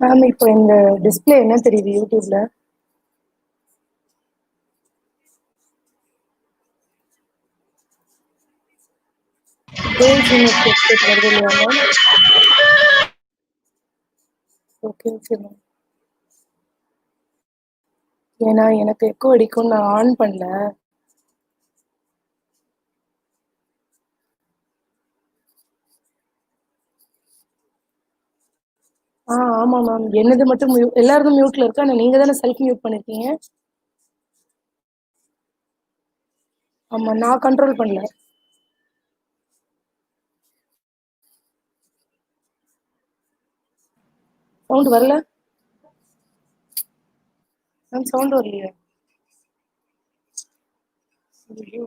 Ma'am இப்போ இந்த display என்ன தெரியுது யூடியூப்ல? வேல்ஸ் யூனிட் வெப்சைட் வருது இல்லையா மேம்? Okay okay ma'am. ஏன்னா எனக்கு எக்கோ அடிக்கும், நான் ஆன் பண்ணல. ஆமா மேம், என்னது மட்டும் எல்லாருக்கும் மியூட்ல இருக்கு. ஆனா நீங்க தானே செல்ஃப் மியூட் பண்ணிருக்கீங்க. ஆமா, நான் கண்ட்ரோல் பண்ணல. சவுண்ட் வரல மேம், சவுண்ட் வரலையா? ஐயோ.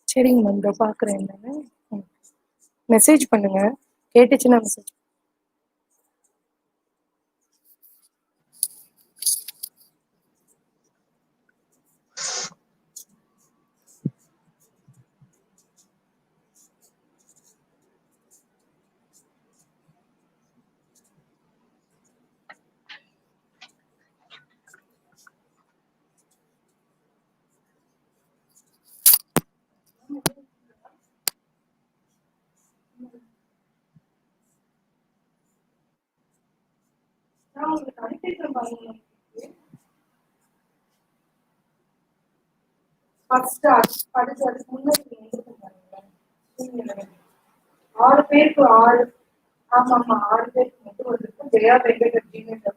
சரிங்க மேம், இதோ பாக்குறேன். என்னன்னு மெசேஜ் பண்ணுங்க, கேட்டுச்சுன்னா மெசேஜ். நான் உங்களுக்கு அனுப்பிடுறேன் பாருங்க. ஃபர்ஸ்ட் படிச்சு அதுக்கு முன்னாடி நீங்க எழுதிருந்தாங்க. 6 பேருக்கு 6. ஆமா ஆமா, 6 பேருக்கு மட்டும் வந்துருக்கு. ஜெயா வெங்கட் ஜிமெயில்.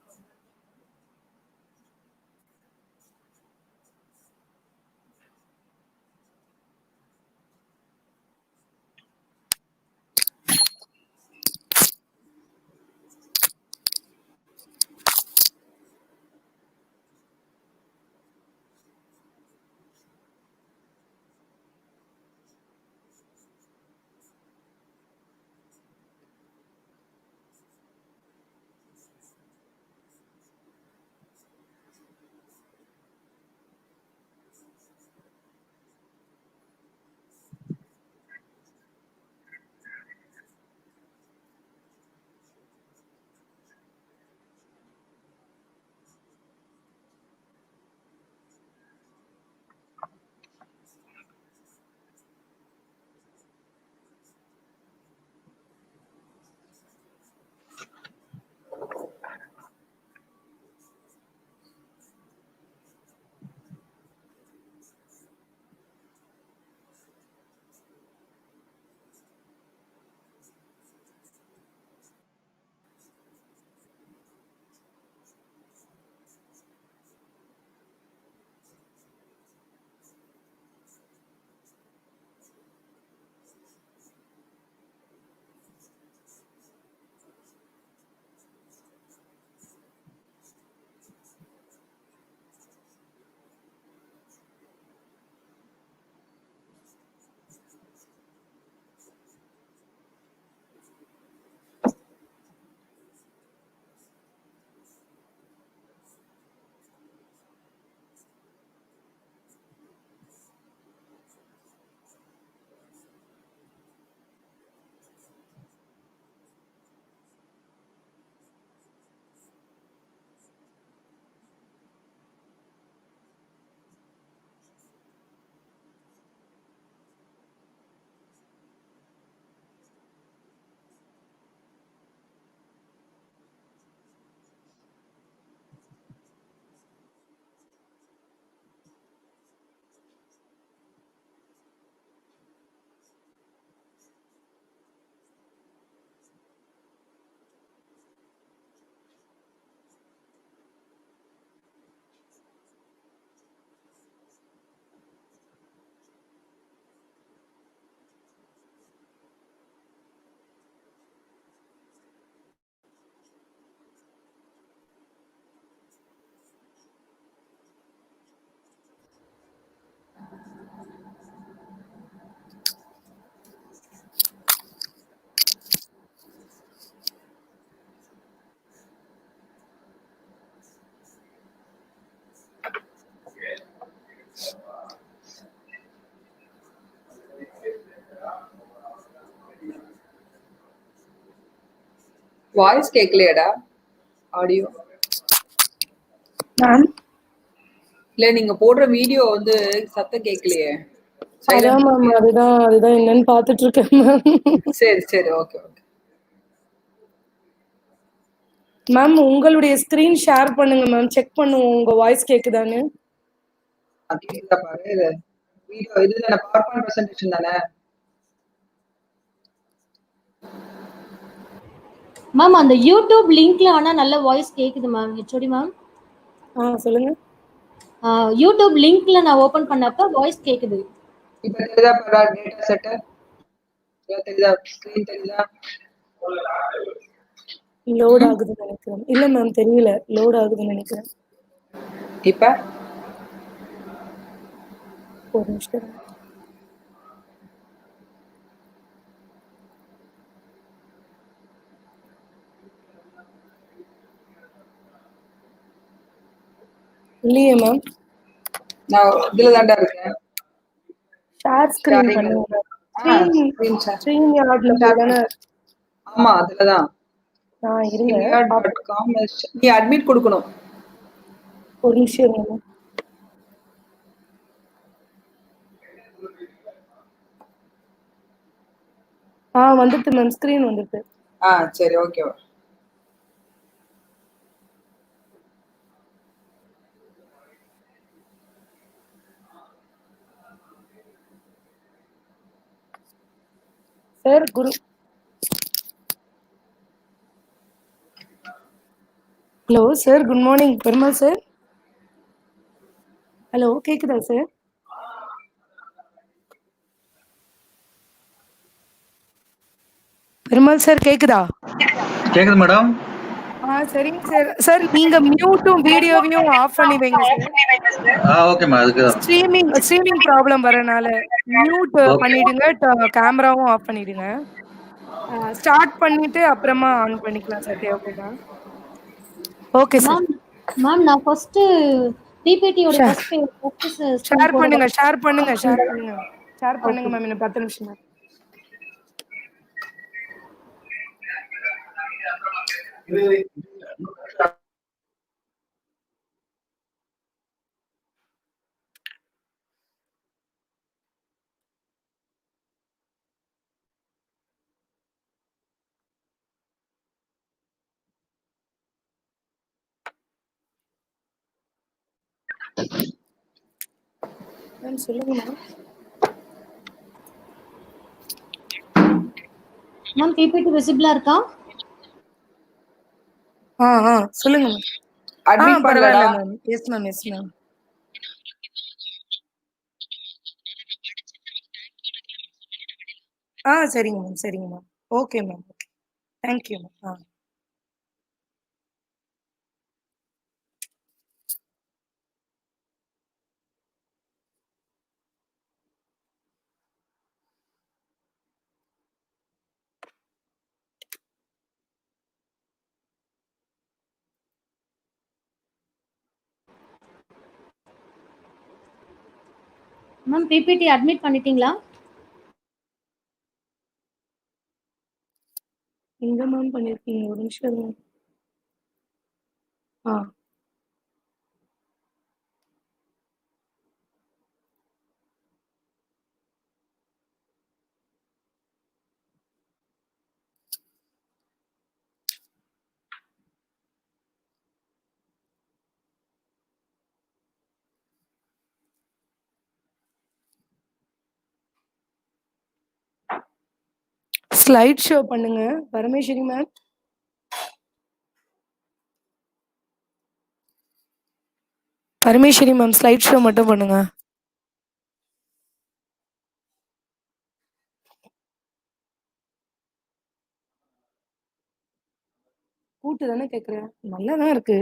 வாய்ஸ் கேட்கலையாடா? ஆடியோ மேம் இல்ல, நீங்க போடுற வீடியோ வந்து சத்தம் கேட்கலையே. அதான் மேம் அதுதான் என்னன்னு பார்த்துட்டு இருக்கேன் மேம். சரி சரி, ஓகே ஓகே. மேம் உங்களுடைய ஸ்கிரீன் ஷேர் பண்ணுங்க மேம், செக் பண்ணுவோம் உங்க வாய்ஸ் கேக்குதான்னு. பாரு, வீடியோ இதுதானே, பவர் பாயிண்ட் பிரசன்டேஷன் தானே? மேம் அந்த யூடியூப் லிங்க்ல ஆனா நல்ல வாய்ஸ் கேக்குது மேம். ஹெச்ஓடி மேம் சொல்லுங்க. யூடியூப் லிங்க்ல நான் ஓபன் பண்ணப்ப வாய்ஸ் கேக்குது. இப்ப தெரியுதா பாரு, டேட்டா செட் தெரியுதா, ஸ்கிரீன் தெரியுதா? லோட் ஆகுதுன்னு நினைக்கிறேன். இல்ல மேம் தெரியல, லோட் ஆகுதுன்னு நினைக்கிறேன். இப்ப ஒரு நிமிஷம். இல்லையே மேம். நான் இதுல தாண்டா இருக்கேன். ஷேர் ஸ்கிரீன் பண்ணுங்க. ஸ்கிரீன் யார்ட்ல போய் தானே. ஆமா, அதுலதான். இருங்க. நீ அட்மிட் கொடுக்கணும். ஒரு நிமிஷம் மேம். வந்துட்டு மேம், ஸ்கிரீன் வந்துட்டு. சரி, okay. Sir Guru. Hello sir, good morning. Perumal sir. Hello, கேக்குதா சார்? பெருமாள் சார் கேக்குதா? கேக்குது மேடம். சரிங்க சார். சார் நீங்க மியூட்டும் வீடியோவையும் ஆஃப் பண்ணி வைங்க சார். ஓகேம்மா. அதுக்கு ஸ்ட்ரீமிங் ப்ராப்ளம் வரனால மியூட் பண்ணிடுங்க, கேமராவும் ஆஃப் பண்ணிடுங்க. ஸ்டார்ட் பண்ணிட்டு அப்புறமா ஆன் பண்ணிக்கலாம் சார், தேவைப்பட்டா. Okay sir. மேம் நான் ஃபர்ஸ்ட் பிபிடி ஓட ஃபர்ஸ்ட் ஸ்கிரீன் ஷேர் பண்ணுங்க மேம். இன்னும் 10 நிமிஷம் தான். மேம் சொல்லுங்க மேம். மேம் பிபிடி விசிபிளா இருக்கா? சொல்லுங்க மேம். அட்மிட் பரவாயில்ல மேம். Yes ma'am. சரிங்க ma'am. Okay ma'am. Thank you ma'am. Ma'am PPT admit பண்ணிட்டீங்களா? எங்க மேம் பண்ணிருக்கீங்க? ஒரு நிமிஷம். ஸ்லைட் ஷோ பண்ணுங்க பரமேஸ்வரி மேம். ஸ்லைட் ஷோ மட்டும் பண்ணுங்க. கூட்டு தானே கேக்குறேன், நல்லாதான் இருக்கு.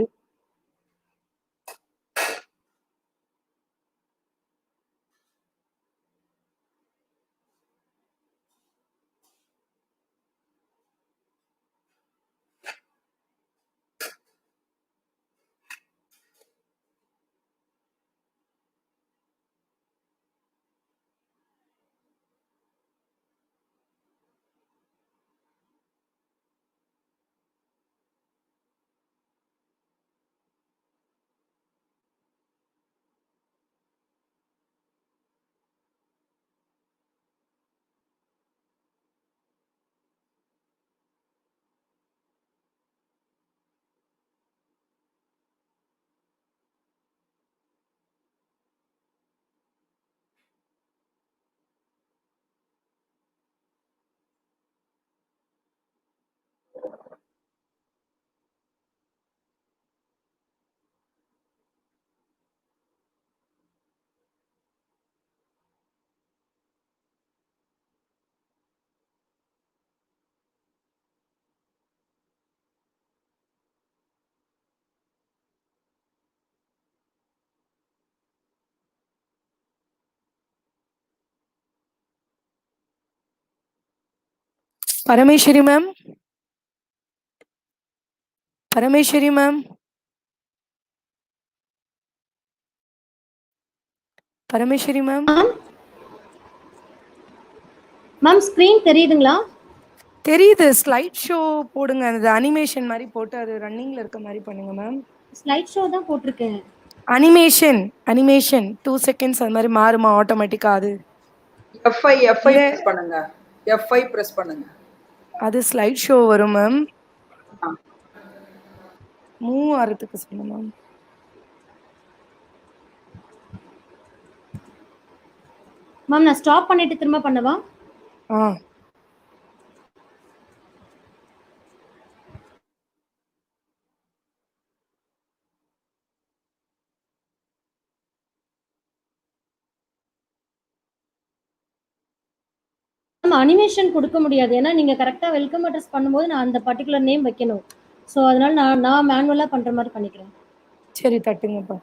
Parameswari ma'am, Parameswari ma'am, Parameswari ma'am. Ma'am screen தெரியுதுங்களா? தெரியுது. ஸ்லைட் ஷோ போடுங்க. அது அனிமேஷன் மாதிரி போட்டு அது ரன்னிங்ல இருக்க மாதிரி பண்ணுங்க மேம். ஸ்லைட் ஷோ தான் போட்டிருக்கேன். அனிமேஷன் அனிமேஷன் 2 செகண்ட்ஸ் அந்த மாதிரி மாறுமா ஆட்டோமேட்டிக்கா? அது F5 பிரஸ் பண்ணுங்க. F5 பிரஸ் பண்ணுங்க. அது ஸ்லைட் ஷோ வரும் மேம். ஆ. மூவ் ஆறதுக்கு சொல்லுங்க மேம். மேம் நான் ஸ்டாப் பண்ணிட்டு திரும்ப பண்ணவா? ஆ. அனிமேஷன் கொடுக்க முடியாது. ஏன்னா நீங்க கரெக்டா வெல்கம் அட்ரஸ் பண்ணும்போது நான் அந்த பர்டிகுலர் நேம் வைக்கணும். ஸோ அதனால நான் மேனுவலா பண்ற மாதிரி பண்ணிக்கிறேன். சரி, தட்டுங்கப்பா.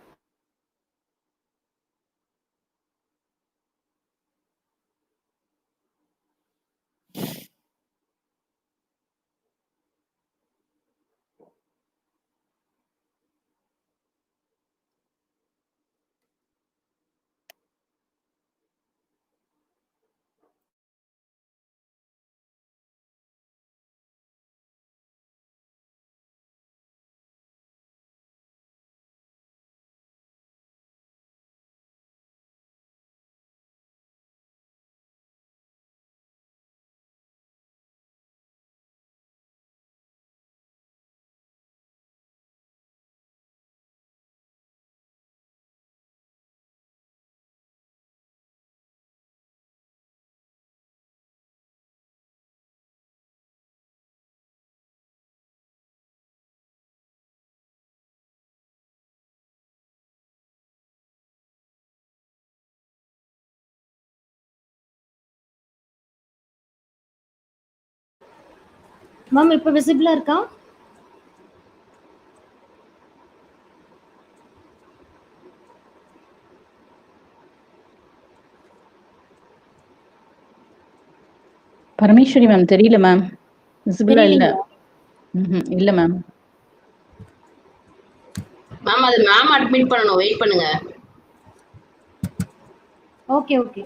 மேம் இப்போ விசிபிளா இருக்கா? பரமேஸ்வரி மேம் தெரியல மேம். விசிபிளா இல்ல. இல்ல மேம். மேம் அது மேம் அட்மிட் பண்ணணும். வெயிட் பண்ணுங்க. Okay okay.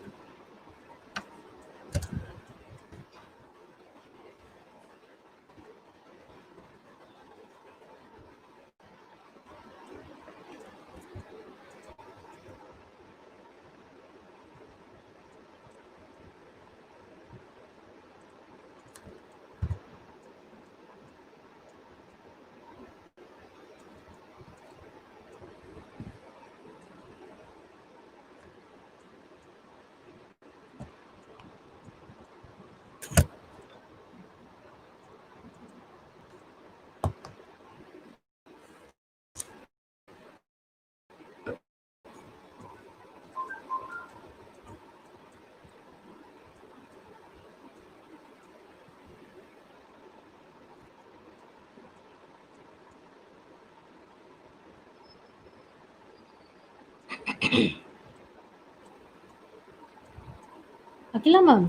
Akila ma'am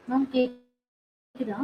ma'am கேக்குதா?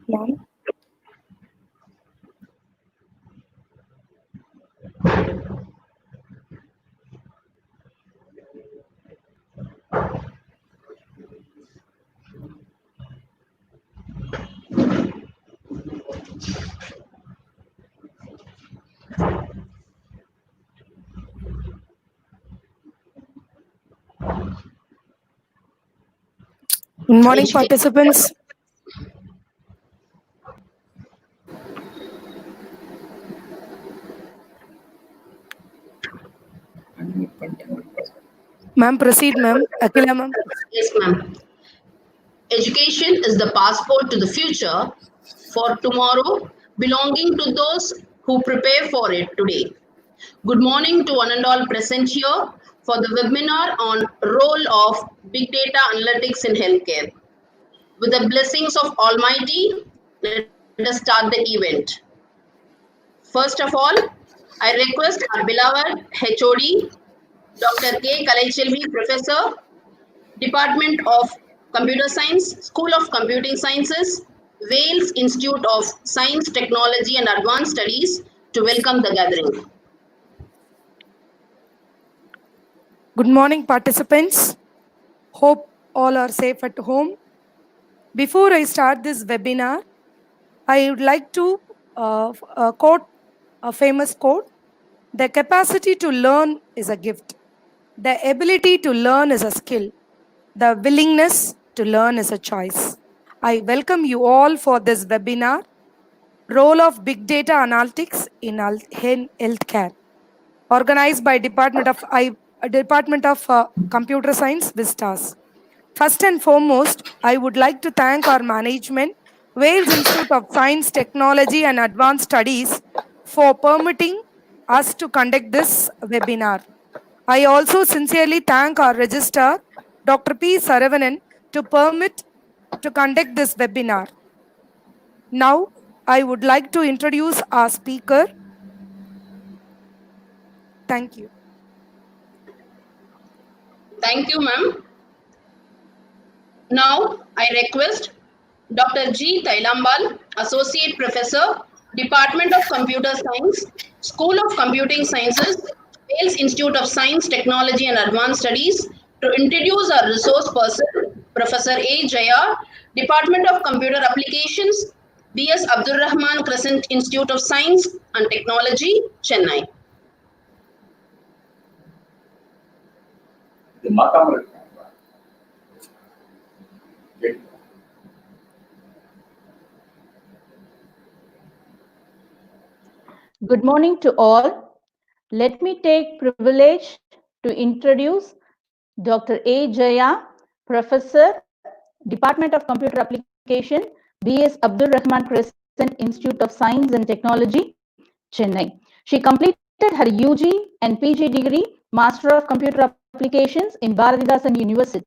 Ma'am. Good morning, Education. participants. Ma'am, proceed, ma'am. Akila, ma'am. Yes, ma'am. Education is the passport to the future for tomorrow, belonging to those who prepare for it today. Good morning to one and all present here for the webinar on role of big data analytics in healthcare. With the blessings of Almighty, let us start the event. First of all, I request our beloved HOD, Dr. K. Kalaiselvi, Professor, Department of Computer Science, School of Computing Sciences, Vels Institute of Science, Technology and Advanced Studies, to welcome the gathering. Good morning, participants. Hope all are safe at home. Before I start this webinar, I would like to quote a famous quote. The capacity to learn is a gift. The ability to learn is a skill. The willingness to learn is a choice. I welcome you all for this webinar, Role of Big Data Analytics in Healthcare, organized by Department of Computer Science, Vistas. First and foremost, I would like to thank our management, Wales Institute of Science, Technology and Advanced Studies, for permitting us to conduct this webinar. I also sincerely thank our registrar, Dr. P. Saravanan, to permit to conduct this webinar. Now, I would like to introduce our speaker. Thank you. Thank you, ma'am. Now, I request Dr. G. Tailambal, Associate Professor, Department of Computer Science, School of Computing Sciences, Wales Institute of Science, Technology and Advanced Studies, to introduce our resource person, Professor A. Jaya, Department of Computer Applications, B.S. Abdul Rahman Crescent Institute of Science and Technology, Chennai. Good morning to all. Let me take privilege to introduce Dr. A. Jaya, Professor, Department of Computer Application, B.S. Abdul Rahman Crescent Institute of Science and Technology, Chennai. She completed her UG and PG degree, Master of Computer Applications in Bharathidasan University,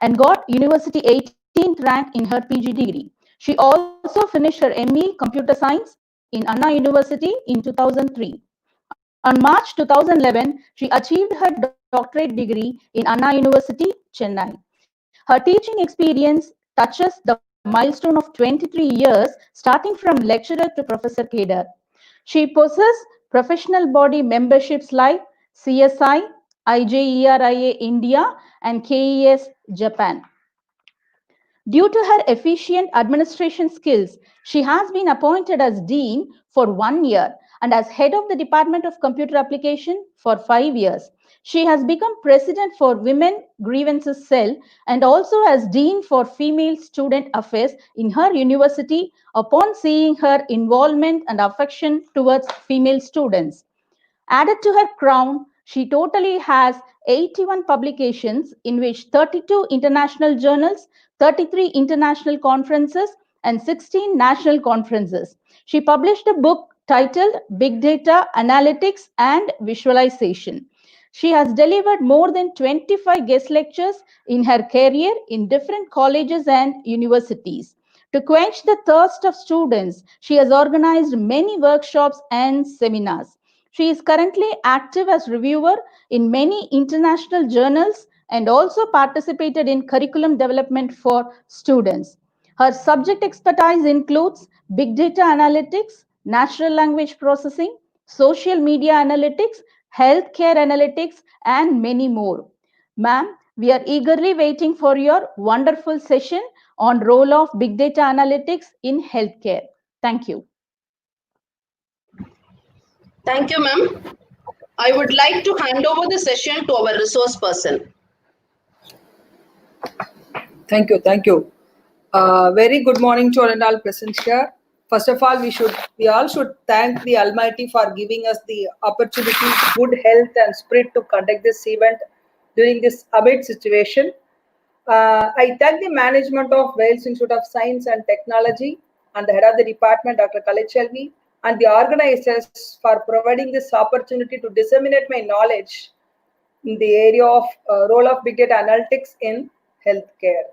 and got University 18th rank in her PG degree. She also finished her ME Computer Science in Anna University in 2003. On March 2011, she achieved her doctorate degree in Anna University, Chennai. Her teaching experience touches the milestone of 23 years, starting from lecturer to professor cadre. She possesses professional body memberships like CSI, IJERIA India, and KES Japan. Due to her efficient administration skills, she has been appointed as Dean for 1 year and as Head of the Department of Computer Application for 5 years. She has become President for Women Grievances Cell and also as Dean for Female Student Affairs in her university upon seeing her involvement and affection towards female students. Added to her crown, she totally has 81 publications in which 32 international journals, 33 international conferences, and 16 national conferences. She published a book titled Big Data, Analytics, and Visualization. She has delivered more than 25 guest lectures in her career in different colleges and universities. To quench the thirst of students, she has organized many workshops and seminars. She is currently active as reviewer in many international journals and also participated in curriculum development for students. Her subject expertise includes big data analytics, natural language processing, social media analytics, healthcare analytics, and many more. Ma'am, we are eagerly waiting for your wonderful session on role of big data analytics in healthcare. Thank you. Thank you, ma'am. I would like to hand over the session to our resource person. Thank you. Thank you. Very good morning to all and all present here. First of all, we all should thank the Almighty for giving us the opportunity, good health and spirit to conduct this event during this amid situation. I thank the management of Wales Institute of Science and Technology and the head of the department, Dr. Kalaiselvi, and the organizers for providing this opportunity to disseminate my knowledge in the area of role of big data analytics in healthcare.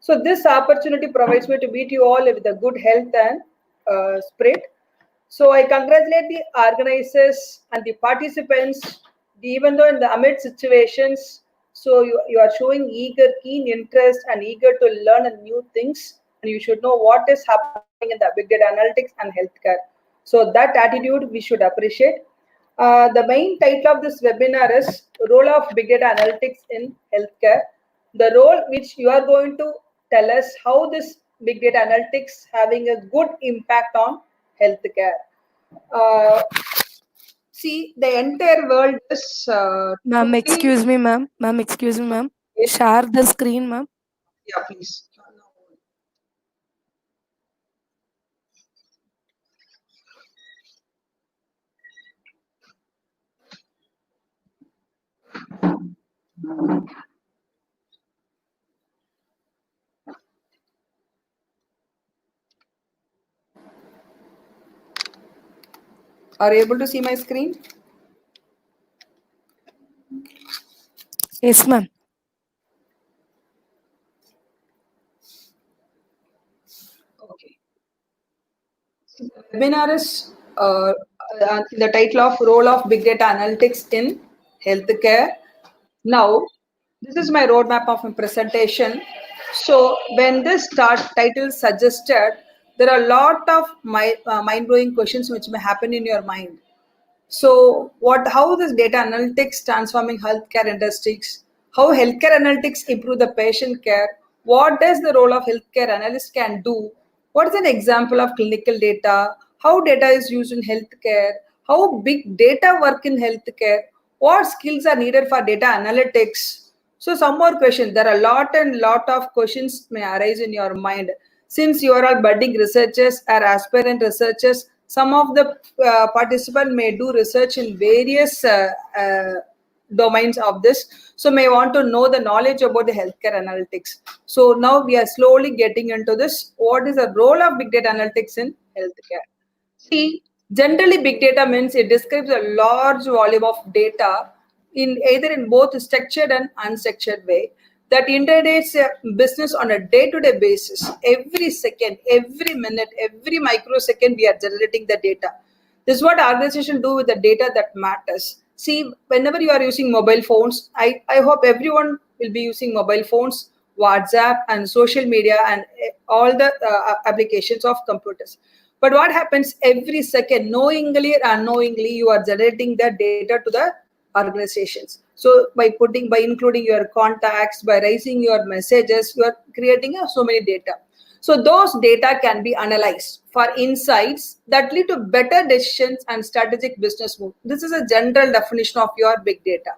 So this opportunity provides me to meet you all with a good health and spirit. So I congratulate the organizers and the participants even though in the amid situations, so you are showing keen interest and eager to learn new things, and you should know what is happening in the big data analytics and healthcare. So that attitude we should appreciate. The main title of this webinar is Role of Big Data Analytics in Healthcare. The role which you are going to tell us how this big data analytics having a good impact on healthcare. See, the entire world is Ma'am, totally. excuse me, ma'am. Ma'am, excuse me, ma'am. Share the screen, ma'am. Yeah, please. Are you able to see my screen? Yes, ma'am. Okay. Webinar is the title of Role of Big Data Analytics in Healthcare. Now, this is my roadmap of my presentation. So, when this title suggested, there are a lot of mind-blowing questions which may happen in your mind. So, how this data analytics transforming healthcare industries? How healthcare analytics improve the patient care? What does the role of healthcare analyst can do? What is an example of clinical data? How data is used in healthcare? How big data work in healthcare? What skills are needed for data analytics? So some more questions. There are a lot of questions may arise in your mind. Since you are all budding researchers or aspirant researchers, some of the participants may do research in various domains of this, so may want to know the knowledge about the healthcare analytics. So now we are slowly getting into this. What is the role of big data analytics in healthcare? See, generally big data means it describes a large volume of data in either in both structured and unstructured way that integrates a business on a day-to-day basis. Every second, every minute, every microsecond we are generating the data. This is what organizations do with the data that matters. See, whenever you are using mobile phones, I hope everyone will be using mobile phones, WhatsApp and social media and all the applications of computers. But what happens every second, knowingly or unknowingly, you are generating the data to the organizations. So by including your contacts, by raising your messages, you are creating so many data. So those data can be analyzed for insights that lead to better decisions and strategic business move. This is a general definition of your big data.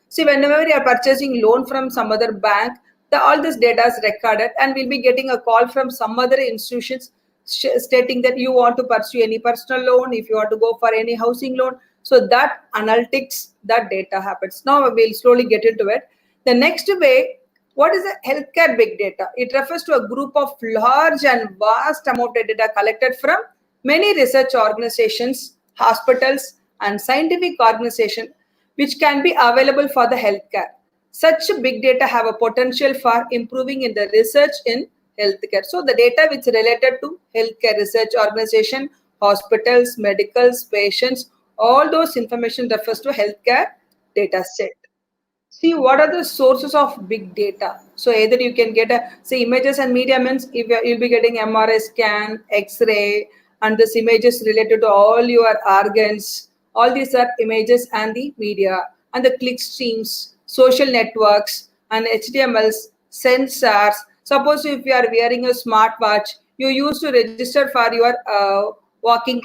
See, whenever you are purchasing loan from some other bank, all this data is recorded and we'll be getting a call from some other institutions stating that you want to pursue any personal loan, if you want to go for any housing loan. So that analytics, that data happens. Now we'll slowly get into it. The next way, what is a healthcare big data? It refers to a group of large and vast amount of data collected from many research organizations, hospitals, and scientific organizations, which can be available for the healthcare. Such big data have a potential for improving in the research in healthcare. So the data which is related to healthcare research organization, hospitals, medicals, patients, all those information refers to healthcare data set. See, what are the sources of big data? So either you can get say images and media means if you'll be getting MRI scan, X-ray, and this images related to all your organs. All these are images and the media and the click streams, social networks, and HTMLs, sensors. Suppose if you are wearing a smartwatch, you used to register for your walking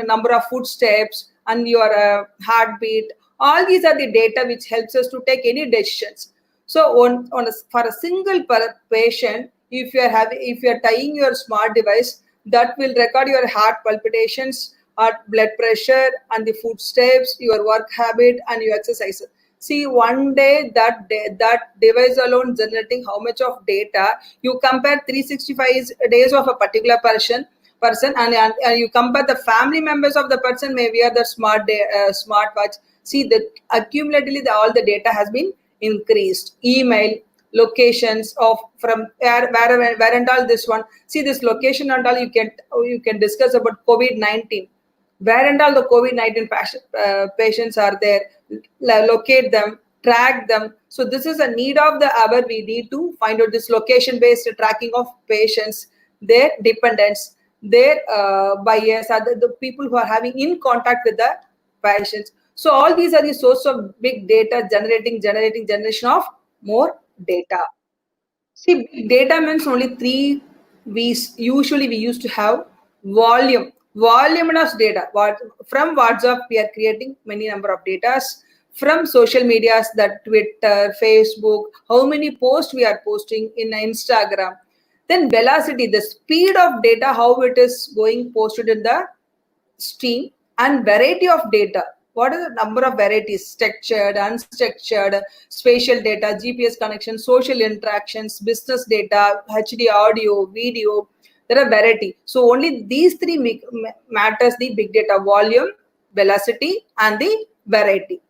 number of footsteps and your heartbeat. All these are the data which helps us to take any decisions. So for a single patient, if you are tying your smart device, that will record your heart palpitations, heart blood pressure, and the footsteps, your work habit, and your exercise. See, one day that device alone generating how much of data. You compare 365 days of a particular person and you compare the family members of the person may wear the smartwatch. See, that accumulatively all the data has been increased. Email, locations of from where and all this one. See, this location and all you can discuss about COVID-19. Where and all the COVID-19 patients are there, locate them, track them. So this is a need of the hour. We need to find out this location-based tracking of patients, their dependents, their buyers, the people who are having in contact with the patients. So all these are the source of big data generation of more data. See, big data means only three V's. Usually we used to have volume. Voluminous data. From WhatsApp, we are creating many number of data. From social medias, that Twitter, Facebook, how many posts we are posting in Instagram. Then velocity, the speed of data, how it is going posted in the stream, and variety of data. What is the number of varieties? Structured, unstructured, spatial data, GPS connection, social interactions, business data, HD audio, video. There are variety. So only these three matters: the big data: volume, velocity, and the variety.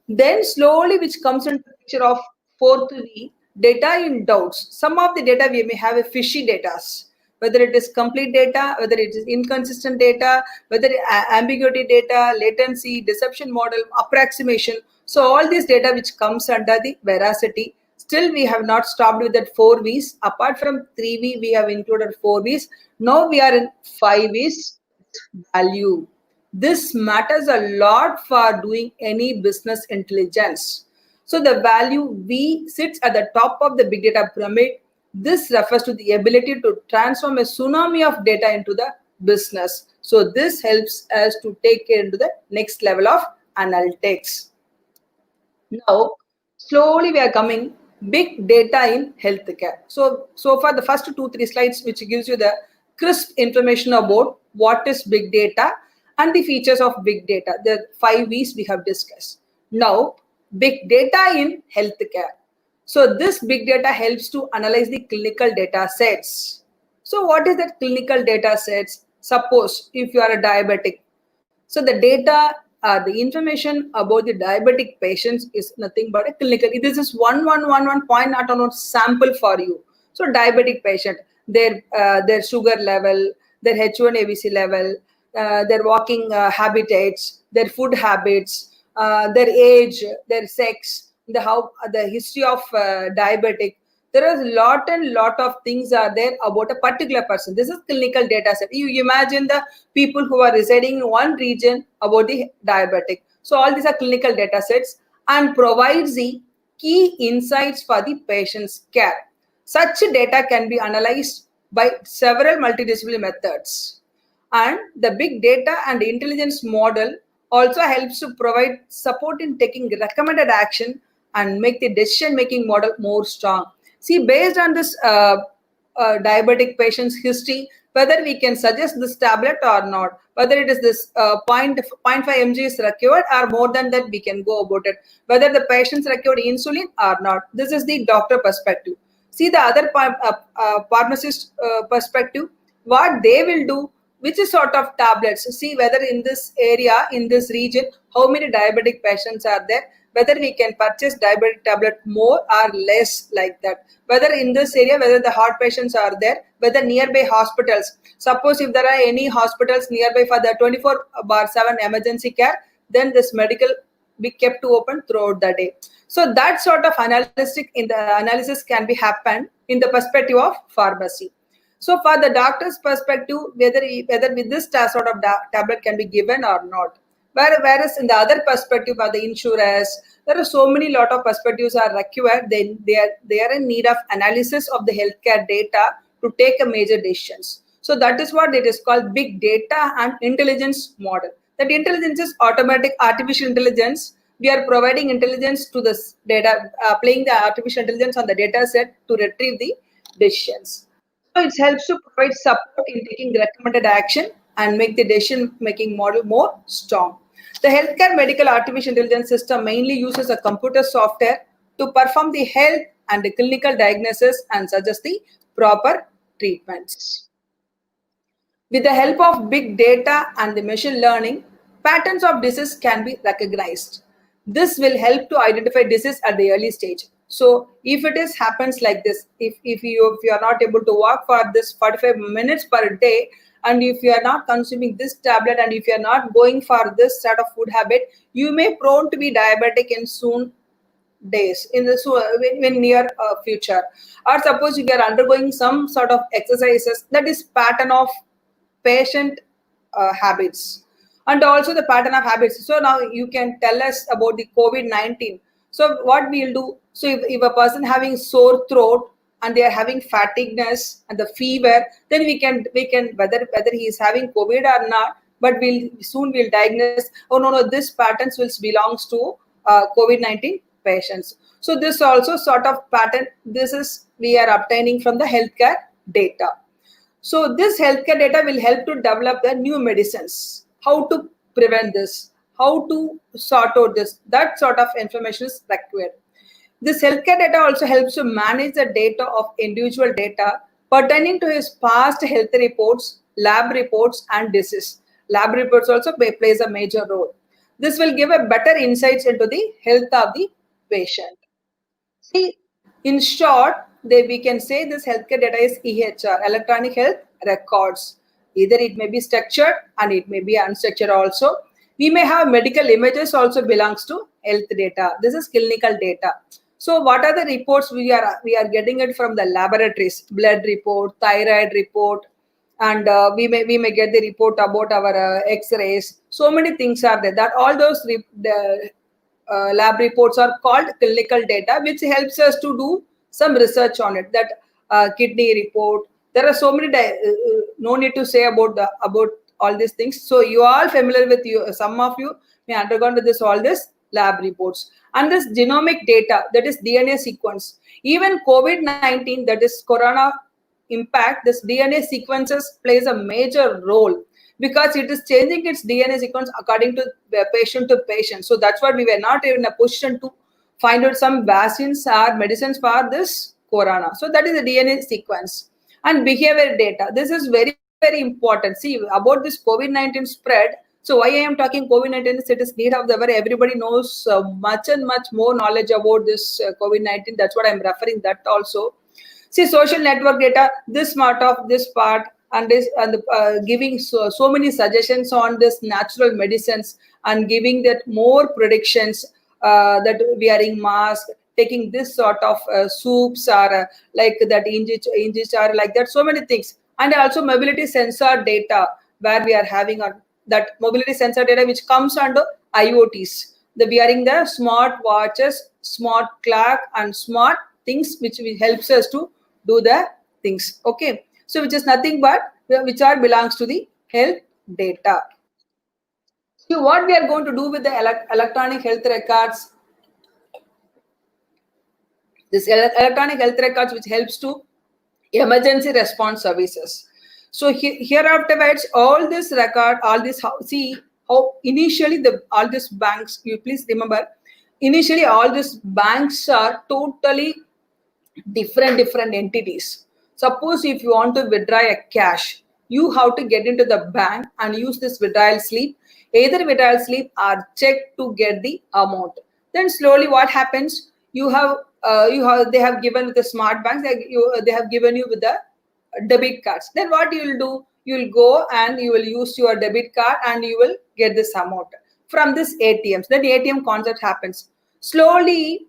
Then slowly, which comes into the picture of fourth V, data in doubts. Some of the data we may have a fishy data, whether it is complete data, whether it is inconsistent data, whether ambiguity data, latency, deception model, approximation. So all this data which comes under the veracity. Still, we have not stopped with that 4 V's. Apart from 3V, we have included 4 V's. Now we are in 5 V's, value. This matters a lot for doing any business intelligence. So the value V sits at the top of the big data pyramid. This refers to the ability to transform a tsunami of data into the business. So this helps us to take it into the next level of analytics. Now, slowly we are coming big data in healthcare. So far the first 2-3 slides which gives you the crisp information about what is big data and the features of big data. The 5 V's we have discussed. Now, big data in healthcare. So this big data helps to analyze the clinical data sets. So what is that clinical data sets? Suppose if you are a diabetic, so the data, the information about the diabetic patients is nothing but a clinical. This is 1.0 sample for you. So diabetic patient, their sugar level, their H1ABC level, their walking habitats, their food habits, their age, their sex, the history of diabetic. There is lot of things are there about a particular person. This is clinical data set. You imagine the people who are residing in one region about the diabetic. So all these are clinical data sets and provides the key insights for the patient's care. Such data can be analyzed by several multidisciplinary methods. And the big data and intelligence model also helps to provide support in taking recommended action and make the decision-making model more strong. See, based on this diabetic patient's history, whether we can suggest this tablet or not, whether it is this 0.5 mg is required or more than that, we can go about it. Whether the patient's required insulin or not. This is the doctor perspective. See the other pharmacist perspective, what they will do, which is sort of tablets. See whether in this area, in this region, how many diabetic patients are there, whether we can purchase diabetic tablet more or less like that. Whether in this area, whether the heart patients are there, whether nearby hospitals. Suppose if there are any hospitals nearby for the 24/7 emergency care, then this medical be kept to open throughout the day. So that sort of analysis can be happened in the perspective of pharmacy. So for the doctor's perspective, whether with this sort of tablet can be given or not. Whereas in the other perspective of the insurers, there are so many lot of perspectives are required. They are in need of analysis of the healthcare data to take a major decisions. So that is what it is called big data and intelligence model. That intelligence is automatic artificial intelligence. We are providing intelligence to this data, applying the artificial intelligence on the data set to retrieve the decisions. So it helps to provide support in taking recommended action and make the decision-making model more strong. The healthcare medical artificial intelligence system mainly uses a computer software to perform the health and the clinical diagnosis and suggest the proper treatments. With the help of big data and the machine learning, patterns of disease can be recognized. This will help to identify disease at the early stage. So if it happens like this, if you are not able to walk for this 45 minutes per day and if you are not consuming this tablet, and if you are not going for this sort of food habit, you may prone to be diabetic in soon days, in the when near future. Or suppose if you are undergoing some sort of exercises, that is pattern of patient habits, and also the pattern of habits. So now you can tell us about the COVID-19. So what we'll do, so if a person having sore throat and they are having fatigueness and the fever, then we can whether he is having COVID or not, but we'll diagnose, oh no, this patterns will belongs to COVID-19 patients. So this also sort of pattern, this is we are obtaining from the healthcare data. So this healthcare data will help to develop the new medicines, how to prevent this, how to sort out this, that sort of information is required. This healthcare data also helps to manage the data of individual data pertaining to his past health reports, lab reports, and disease. Lab reports also plays a major role. This will give a better insights into the health of the patient. See, in short, we can say this healthcare data is EHR, electronic health records. Either it may be structured and it may be unstructured also. We may have medical images also belongs to health data. This is clinical data. So what are the reports we are getting it from the laboratories? Blood report, thyroid report, and we may get the report about our X-rays. So many things are there. That all those lab reports are called clinical data, which helps us to do some research on it. That kidney report, there are so many no need to say about all these things. So you are familiar with, some of you may undergone with all this lab reports. And this genomic data, that is DNA sequence. Even COVID-19, that is corona impact, this DNA sequences plays a major role, because it is changing its DNA sequence according to patient to patient. So that's why we were not in a position to find out some vaccines or medicines for this corona. So that is the DNA sequence. And behavior data, this is very, very important. See, about this COVID-19 spread, so why I am talking COVID-19 is it is need of the hour. Everybody knows much and much more knowledge about this COVID-19. That's what I'm referring that also. See, social network data, this part of this part, and giving so many suggestions on this natural medicines, and giving that more predictions, that wearing mask, taking this sort of soups, or like that inject, or like that, so many things. And also mobility sensor data, where we are having that mobility sensor data which comes under IoTs, the wearing the smart watches, smart clock, and smart things which helps us to do the things. Okay, so which is nothing but which are belongs to the health data. So what we are going to do with the electronic health records, this electronic health records which helps to emergency response services. So here afterwards, all this record, all this, see how initially all these banks, you please remember, initially all these banks are totally different entities. Suppose if you want to withdraw a cash, you have to get into the bank and use this withdrawal slip, either withdrawal slip or check to get the amount. Then slowly what happens, they have given with the smart banks, they have given you with the debit cards. Then what you will do, you will go and you will use your debit card and you will get this amount from this ATMs. Then the ATM concept happens. Slowly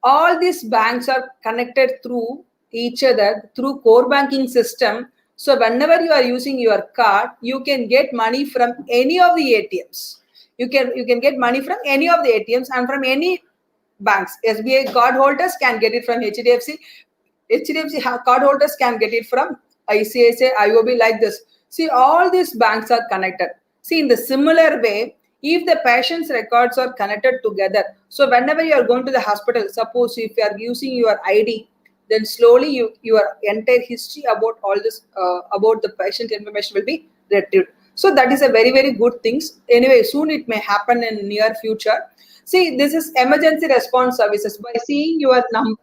all these banks are connected through each other through core banking system. So whenever you are using your card, you can get money from any of the ATMs. You can get money from any of the ATMs and from any banks. SBI card holders can get it from HDFC. HDFC card holders can get it from ICICI, IOB, like this. See, all these banks are connected. See, in the similar way, if the patient's records are connected together, so whenever you are going to the hospital, suppose if you are using your ID, then slowly your entire history about all this, about the patient information will be retrieved. So that is a very, very good things. Anyway, soon it may happen in near future. See, this is emergency response services. By seeing your number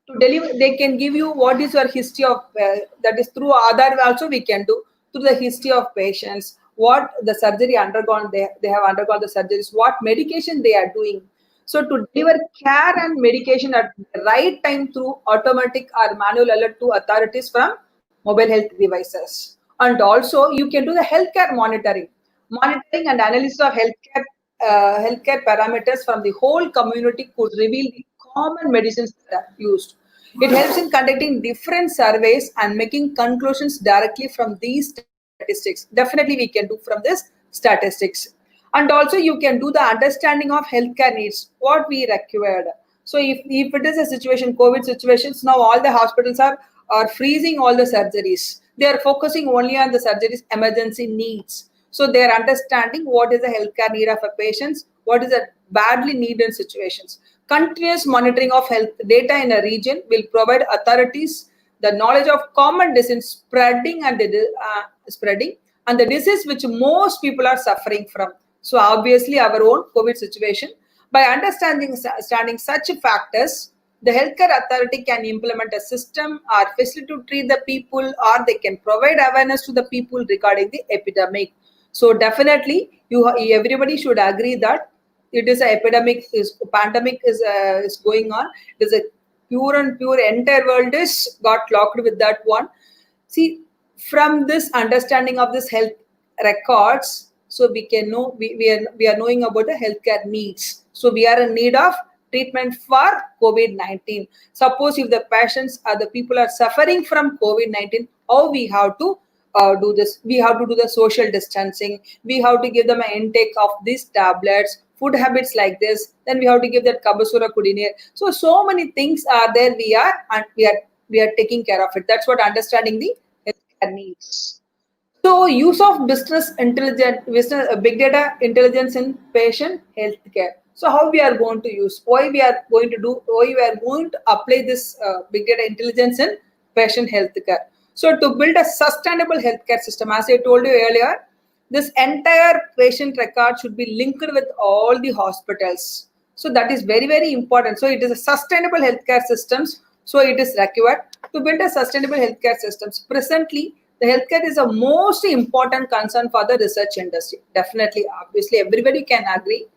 to deliver, they can give you what is your history of, that is through Aadhaar also we can do, through the history of patients, what the surgery undergone, they have undergone the surgeries, what medication they are doing. So to deliver care and medication at the right time through automatic or manual alert to authorities from mobile health devices. And also you can do the healthcare monitoring and analysis of healthcare parameters from the whole community could reveal the common medicines that are used. It helps in conducting different surveys and making conclusions directly from these statistics. Definitely we can do from this statistics. And also you can do the understanding of healthcare needs, what we required. So if it is a situation, COVID situations, now all the hospitals are freezing all the surgeries. They are focusing only on the surgeries emergency needs. So they are understanding what is the healthcare need of a patient, what is a badly needed situations. Continuous monitoring of health data in a region will provide authorities the knowledge of common disease spreading and the disease which most people are suffering from. So obviously our own COVID situation. By understanding such factors, the healthcare authority can implement a system or facility to treat the people, or they can provide awareness to the people regarding the epidemic. So definitely everybody should agree that it is an epidemic, pandemic is going on. It is a pure entire world is got locked with that one. See, from this understanding of this health records, so we can know we are knowing about the healthcare needs. So we are in need of treatment for COVID-19. Suppose if the patients or the people are suffering from COVID-19, how we have to do this? We have to do the social distancing. We have to give them an intake of these tablets, food habits like this. Then we have to give that kabasura kudinir. So many things are there. We are taking care of it. That's what understanding the healthcare needs. So use of big data intelligence in patient healthcare. So how we are going to use, why we are going to apply this big data intelligence in patient healthcare. So to build a sustainable healthcare system, as I told you earlier, this entire patient record should be linked with all the hospitals. So that is very important. So it is a sustainable healthcare systems. So it is required to build a sustainable healthcare systems. Presently, the healthcare is a most important concern for the research industry. Definitely, obviously, everybody can agree.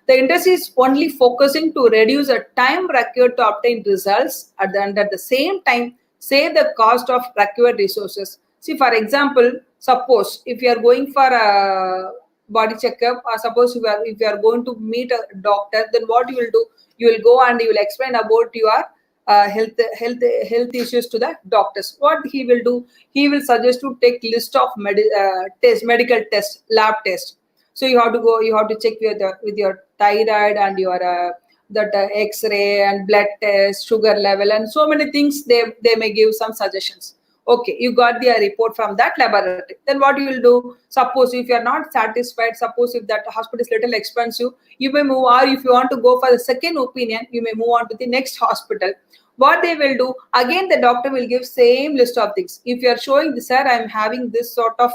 The industry is only focusing to reduce the time required to obtain results and at the same time save the cost of required resources. See, for example, suppose if you are going for a body checkup, or suppose if you are going to meet a doctor, then what you will do? You will go and you will explain about your health issues to the doctors. What he will do? He will suggest to take list of medical tests, lab tests. So you have to go. You have to check with your thyroid and your X-ray and blood test, sugar level, and so many things. They may give some suggestions. Okay, you got the report from that laboratory. Then what you will do? Suppose if you are not satisfied, suppose if that hospital is little expensive, you may move, or if you want to go for the second opinion, you may move on to the next hospital. What they will do, again the doctor will give same list of things. If you are showing, sir, I am having this sort of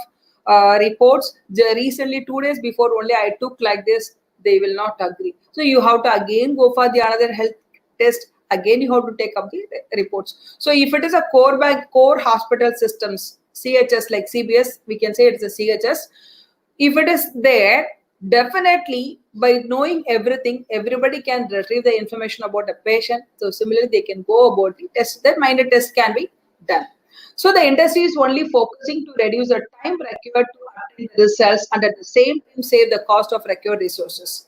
reports, recently 2 days before only I took like this, they will not agree. So you have to again go for the another health test. Again, you have to take up the reports. So if it is a core hospital systems, CHS like CBS, we can say it's a CHS. If it is there, definitely by knowing everything, everybody can retrieve the information about a patient. So similarly, they can go about the test. That minor test can be done. So the industry is only focusing to reduce the time required to obtain the results and at the same time save the cost of required resources.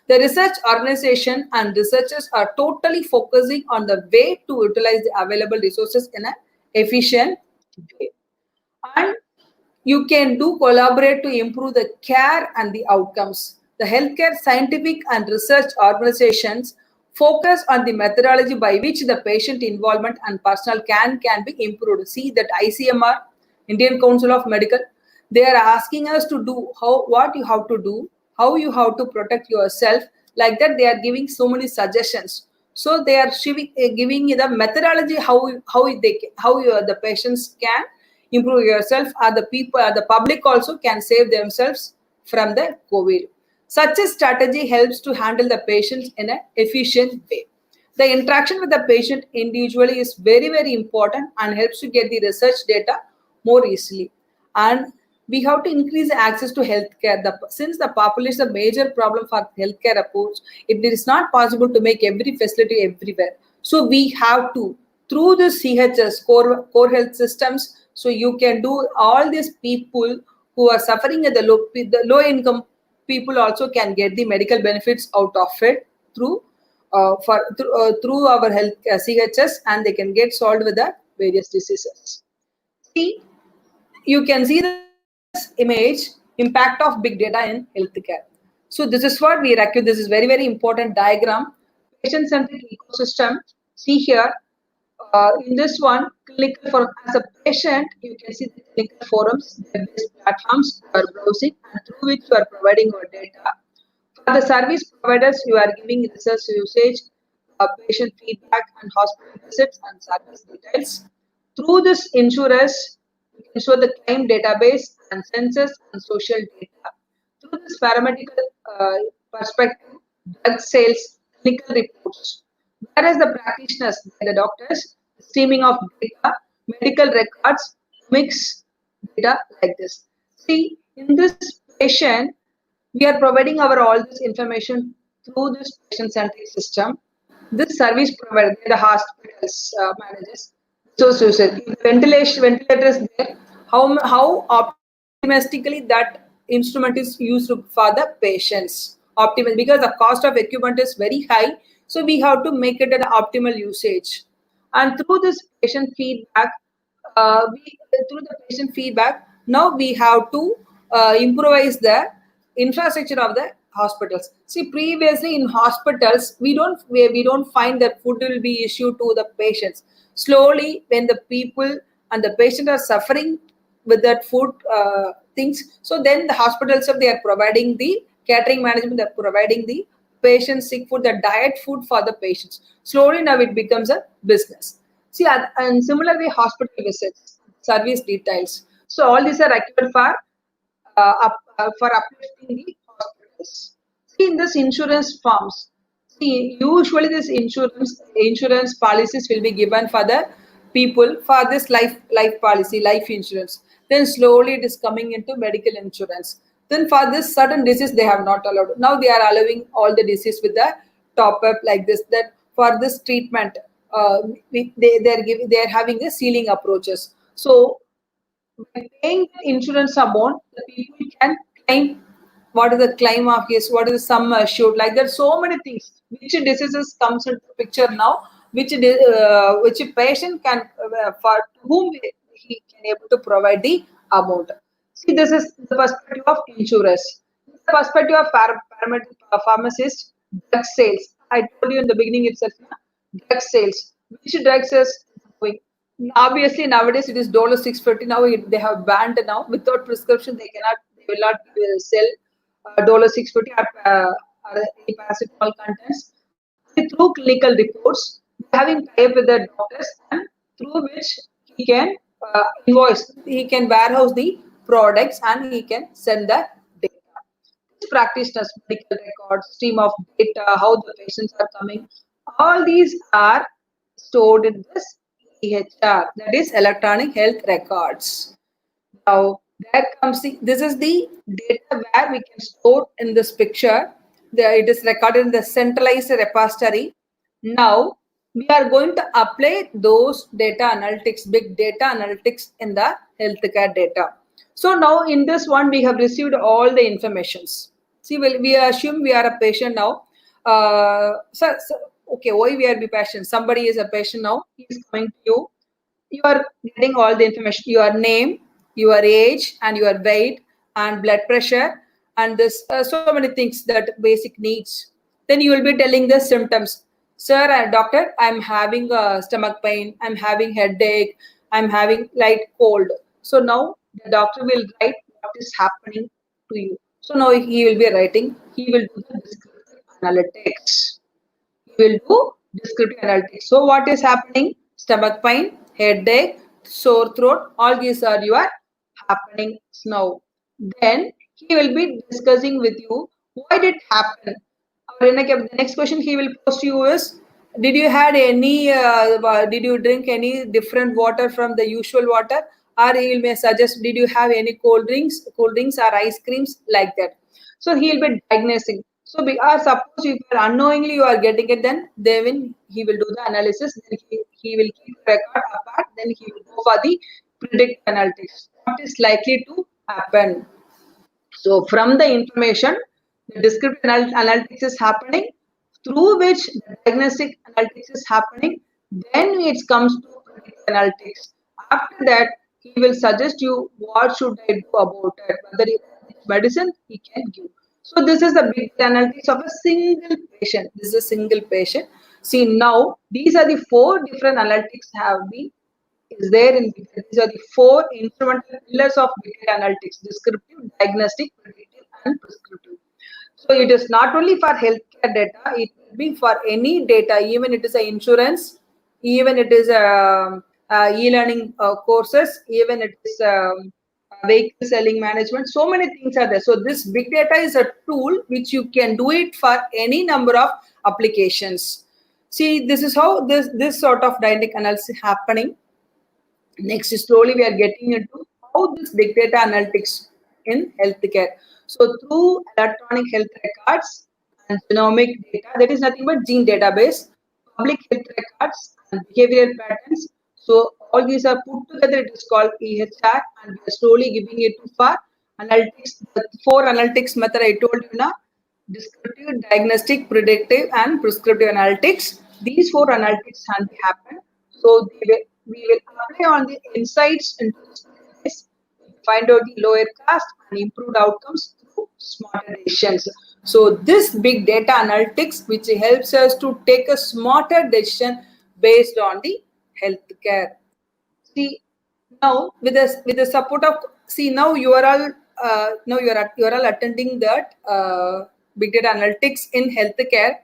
The research organization and researchers are totally focusing on the way to utilize the available resources in an efficient way. And you can do collaborate to improve the care and the outcomes. The healthcare scientific and research organizations focus on the methodology by which the patient involvement and personal can be improved. See that ICMR, Indian Council of Medical, they are asking us to do what you have to do, how you have to protect yourself. Like that, they are giving so many suggestions. So they are giving you the methodology how the patients can improve yourself, or the people, or the public also can save themselves from the COVID. Such a strategy helps to handle the patients in an efficient way. The interaction with the patient individually is very important and helps to get the research data more easily. And we have to increase access to healthcare. Since the population is a major problem for healthcare approach, it is not possible to make every facility everywhere. So we have to through the CHS, core health systems. So you can do all these people who are suffering at the low income people also can get the medical benefits out of it through through our health CHS, and they can get solved with the various diseases. See, you can see this image, impact of big data in healthcare. So this is what we require. This is very important diagram. Patient-centric ecosystem. See here, in this one, clinical forum. As a patient, you can see the clinical forums, web-based platforms you are browsing, and through which you are providing your data. For the service providers, you are giving research usage, patient feedback, and hospital visits and service details. Through this insurers, you can show the claim database and census and social data. Through this paramedical perspective, drug sales, clinical reports. Whereas the practitioners, the doctors, streaming of data, medical records, mix data like this. See, in this patient, we are providing our all this information through this patient-centric system. This service provider, the hospitals manages. So, ventilator is there. How optimistically that instrument is used for the patients. Optimal, because the cost of equipment is very high. So we have to make it an optimal usage. And through this patient feedback, now we have to improvise the infrastructure of the hospitals. See, previously in hospitals, we don't find that food will be issued to the patients. Slowly, when the people and the patient are suffering with that food things, so then the hospitals they are providing the catering management, they are providing the patient sick food, the diet food for the patients. Slowly now it becomes a business. See, and similarly, hospital visits, service details. So all these are required for uplifting the hospitals. See, in this insurance forms, see, usually this insurance policies will be given for the people for this life policy, life insurance. Then slowly it is coming into medical insurance. Then for this certain disease they have not allowed. Now they are allowing all the disease with the top up like this. That for this treatment, they are having the ceiling approaches. So by paying the insurance amount, the people can claim what is the claim of his, what is the sum assured, like that. So many things. Which diseases comes into picture now? Which patient can for whom he can able to provide the amount. See, this is the perspective of insurers. The perspective of pharmacist, drug sales. I told you in the beginning itself, drug sales. Which drugs is going? Obviously, nowadays it is dollar 650. Now they have banned now without prescription. They will not sell dollar 650 or any paracetamol contents. Through clinical reports, having tie-up with the doctors, and through which he can invoice, he can warehouse the products, and he can send the data. Practitioners, medical records, stream of data, how the patients are coming, all these are stored in this EHR, that is electronic health records. Now, there comes this is the data where we can store in this picture. It is recorded in the centralized repository. Now, we are going to apply those data analytics, big data analytics in the healthcare data. So now in this one, we have received all the informations. See, we assume we are a patient now. Okay, why we are be patient? Somebody is a patient now. He is coming to you. You are getting all the information, your name, your age, and your weight, and blood pressure, and this so many things, that basic needs. Then you will be telling the symptoms. Sir, doctor, I'm having stomach pain, I'm having headache, I'm having light cold. So now the doctor will write what is happening to you. So now he will be writing, he will do the descriptive analytics. He will do descriptive analytics. So what is happening? Stomach pain, headache, sore throat, all these are your happening now. Then he will be discussing with you why did it happen. Or the next question he will pose to you is, did you had any did you drink any different water from the usual water? Or he will may suggest, did you have any cold drinks or ice creams, like that. So he will be diagnosing. So suppose if you are unknowingly you are getting it, then he will do the analysis, then he will keep the record apart, then he will go for the predict analytics. What is likely to happen? So from the information, the descriptive analytics is happening, through which the diagnostic analytics is happening. Then it comes to predictive analytics. After that, he will suggest you what should I do about it, whether medicine he can give. So this is the big analytics of a single patient. This is a single patient. See now, these are the 4 different analytics have been is there in Big Data. These are the 4 instrumental pillars of Big Data analytics: descriptive, diagnostic, predictive, and prescriptive. So it is not only for healthcare data, it will be for any data, even it is a insurance, even it is e-learning courses, even it is vehicle selling management. So many things are there. So this big data is a tool which you can do it for any number of applications. See, this is how this sort of dynamic analysis happening. Next, slowly we are getting into how this big data analytics in healthcare. So through electronic health records and genomic data, that is nothing but gene database, public health records and behavioral patterns. So all these are put together. It is called EHR, and we are slowly giving it for analytics. The 4 analytics method I told you now: descriptive, diagnostic, predictive, and prescriptive analytics. These 4 analytics can be happen. So we will apply on the insights into this database, find out the lower cost and improved outcomes through smarter decisions. So this big data analytics, which helps us to take a smarter decision based on the healthcare. See now with the support of, see now you are all you are all attending that big data analytics in healthcare.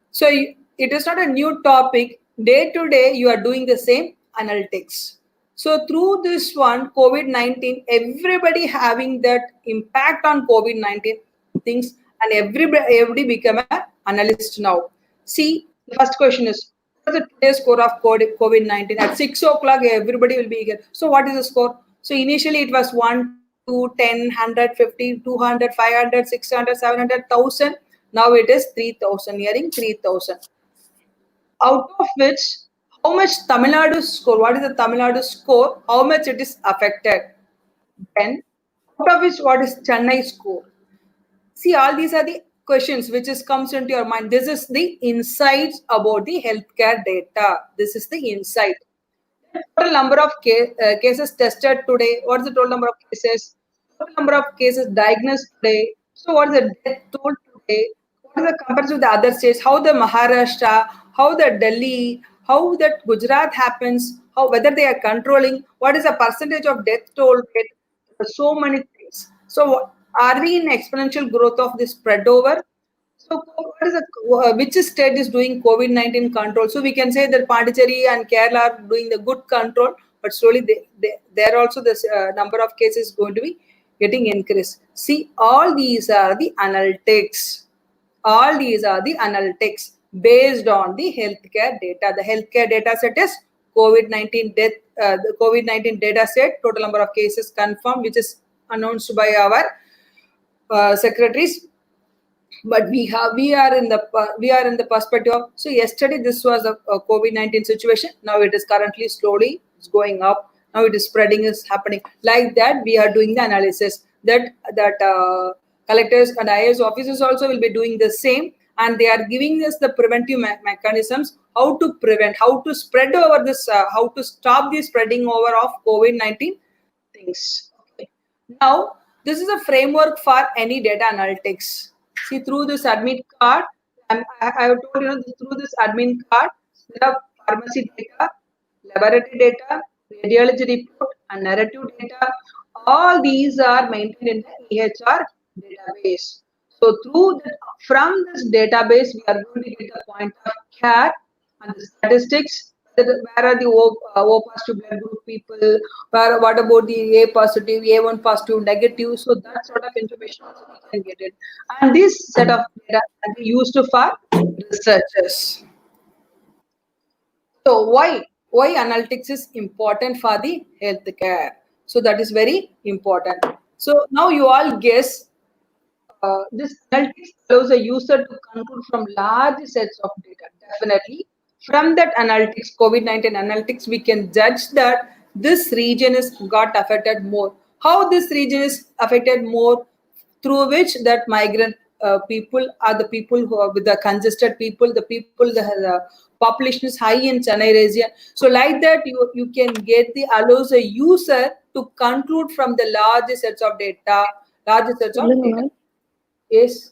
So it is not a new topic. Day to day, you are doing the same analytics. So through this one, COVID-19, everybody having that impact on COVID-19 things, and everybody become an analyst now. See, the first question is, what is the today's score of COVID-19? At 6 o'clock, everybody will be here. So what is the score? So initially it was 1, 2, 10, 100, 50, 200, 500, 600, 700, 1000. Now it is 3000, nearing 3000. Out of which, how much Tamil Nadu score? What is the Tamil Nadu score? How much it is affected? Then, out of which, what is Chennai score? See, all these are the questions which comes into your mind. This is the insights about the healthcare data. This is the insight. Total number of cases tested today. What is the total number of cases? Total number of cases diagnosed today. So what is the death toll today? What is the comparison with the other states? How the Maharashtra, how the Delhi, how that Gujarat happens, how whether they are controlling, what is the percentage of death toll rate? So many things. So are we in exponential growth of this spread over? So, what is which state is doing COVID-19 control? So we can say that Pondicherry and Kerala are doing the good control, but slowly there also the number of cases going to be getting increased. See, all these are the analytics. All these are the analytics based on the healthcare data. The healthcare data set is COVID-19 death, the COVID-19 data set, total number of cases confirmed, which is announced by our secretaries. But we are in the perspective of, so yesterday this was a COVID-19 situation. Now it is currently slowly it's going up. Now it is spreading, is happening. Like that, we are doing the analysis that collectors and IAS officers also will be doing the same, and they are giving us the preventive mechanisms, how to prevent, how to spread over this, how to stop the spreading over of COVID-19 things. Okay. Now this is a framework for any data analytics. See, through this admin card, I have told you, through this admin card, there are pharmacy data, laboratory data, radiology report, and narrative data. All these are maintained in the EHR database. So from this database, we are going to get the point of care and the statistics. Where are the O positive blood group people? What about the A positive, A1 positive, negative? So that sort of information also we can get it. And this set of data can be used for researchers. So why analytics is important for the healthcare? So that is very important. So now you all guess this analytics allows a user to conclude from large sets of data. Definitely, from that analytics, COVID-19 analytics, we can judge that this region is got affected more. How this region is affected more, through which that migrant people are the people who are with the congested people, the people the population is high in Chennai region. So like that, you can get the allows a user to conclude from the large sets of data, large sets of data. Yes.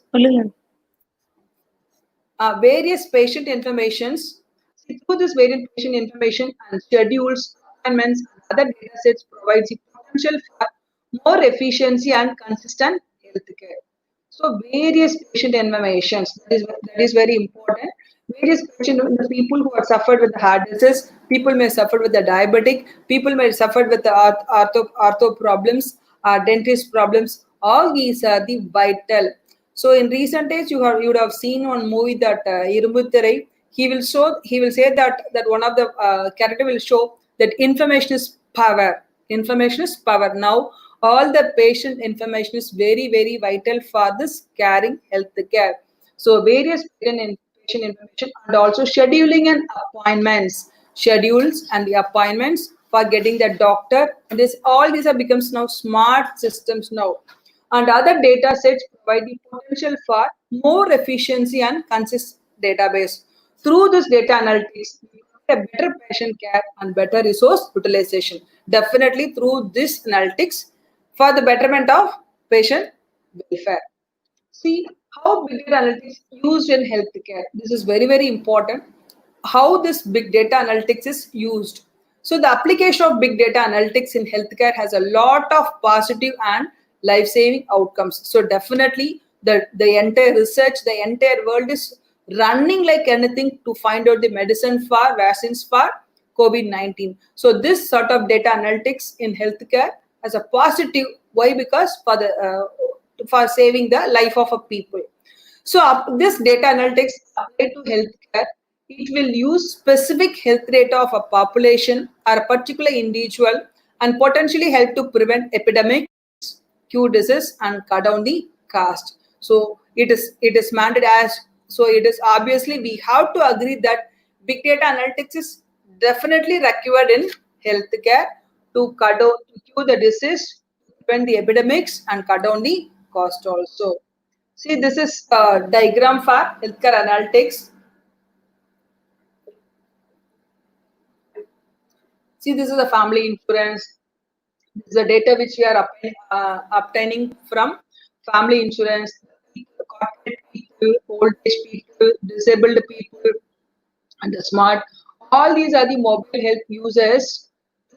Various patient informations. See, through this various patient information and schedules, appointments, and other data sets provides the potential for more efficiency and consistent healthcare. So various patient informations, that is very important. Various patient, the people who have suffered with the heart disease, people may suffer with the diabetic, people may suffer with the ortho problems, dentist problems. All these are the vital. So in recent days, you would have seen one movie that Irumuthirai. He will say that one of the character will show that information is power. Information is power. Now all the patient information is very, very vital for this caring health care. So various patient information and also scheduling and appointments, schedules and the appointments for getting the doctor. And this all these have becomes now smart systems now. And other data sets provide the potential for more efficiency and consistent database. Through this data analytics, we get a better patient care and better resource utilization. Definitely through this analytics for the betterment of patient welfare. See how big data analytics used in healthcare. This is very, very important. How this big data analytics is used. So the application of big data analytics in healthcare has a lot of positive and life-saving outcomes. So definitely the entire research, the entire world is running like anything to find out the medicine for vaccines for COVID-19. So this sort of data analytics in healthcare has a positive. Why? Because for saving the life of a people. So this data analytics applied to healthcare, it will use specific health data of a population or a particular individual and potentially help to prevent epidemics, cure disease, and cut down the cost. So it is mandated as, so it is obviously we have to agree that big data analytics is definitely required in healthcare to cure the disease, prevent the epidemics, and cut down the cost also. See, this is a diagram for healthcare analytics. See, this is a family insurance. This is the data which we are obtaining from family insurance, corporate people, old age people, disabled people, and the smart. All these are the mobile health users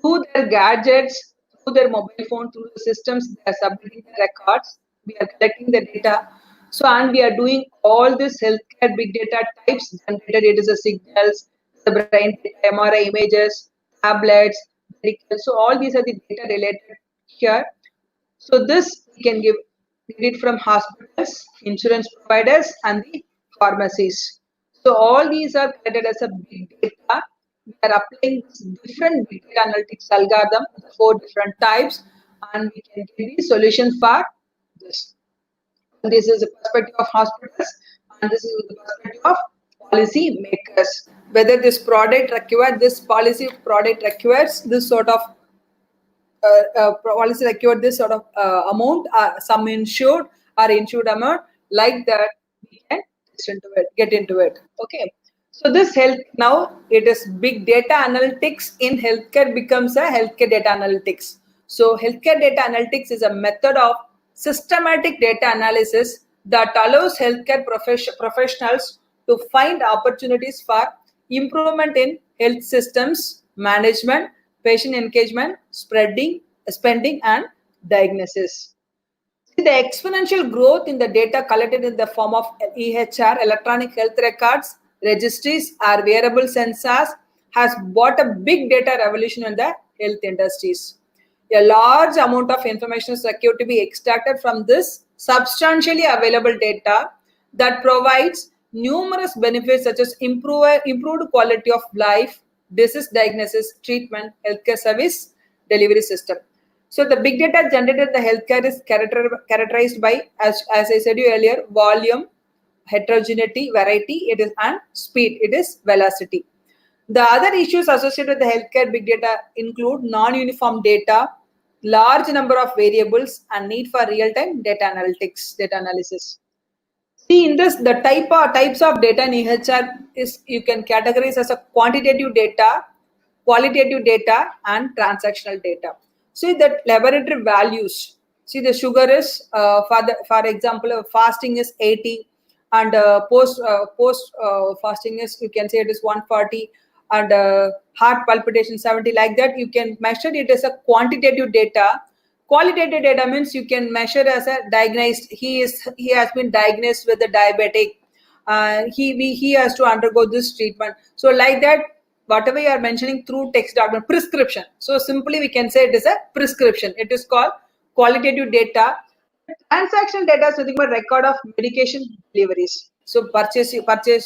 through their gadgets, through their mobile phone, through the systems, they are submitting the records. We are collecting the data. So, and we are doing all this healthcare big data types generated. It is the signals, the brain data, MRI images, tablets, medical. So, all these are the data related here. So, this we can get it from hospitals, insurance providers, and the pharmacies. So, all these are created as a big data. We are applying different big data analytics algorithm, 4 different types, and we can get the solution for this. This is the perspective of hospitals, and this is the perspective of policy makers. Whether this product requires, this policy product requires this sort of policy required this sort of amount, some insured or insured amount, like that we can get into it. Okay. So this health, now it is big data analytics in healthcare becomes a healthcare data analytics. So healthcare data analytics is a method of systematic data analysis that allows healthcare professionals to find opportunities for improvement in health systems, management, patient engagement, spending, and diagnosis. The exponential growth in the data collected in the form of EHR, electronic health records, registries, or wearable sensors has brought a big data revolution in the health industries. A large amount of information is required to be extracted from this substantially available data that provides numerous benefits such as improved quality of life, disease diagnosis, treatment, healthcare service, delivery system. So the big data generated in the healthcare is characterized by, as I said you earlier, volume, heterogeneity, variety, it is, and speed, it is velocity. The other issues associated with the healthcare big data include non-uniform data, large number of variables, and need for real-time data analysis. See, in this, the types of data in EHR is you can categorize as a quantitative data, qualitative data, and transactional data. See that laboratory values. See the sugar is for example, fasting is 80, and post fasting is, you can say it is 140, and heart palpitation 70. Like that, you can measure it as a quantitative data. Qualitative data means you can measure as a diagnosed. He has been diagnosed with a diabetic. He has to undergo this treatment. So like that, whatever you are mentioning through text document, prescription. So simply we can say it is a prescription. It is called qualitative data. Transactional data is nothing but record of medication deliveries. So purchase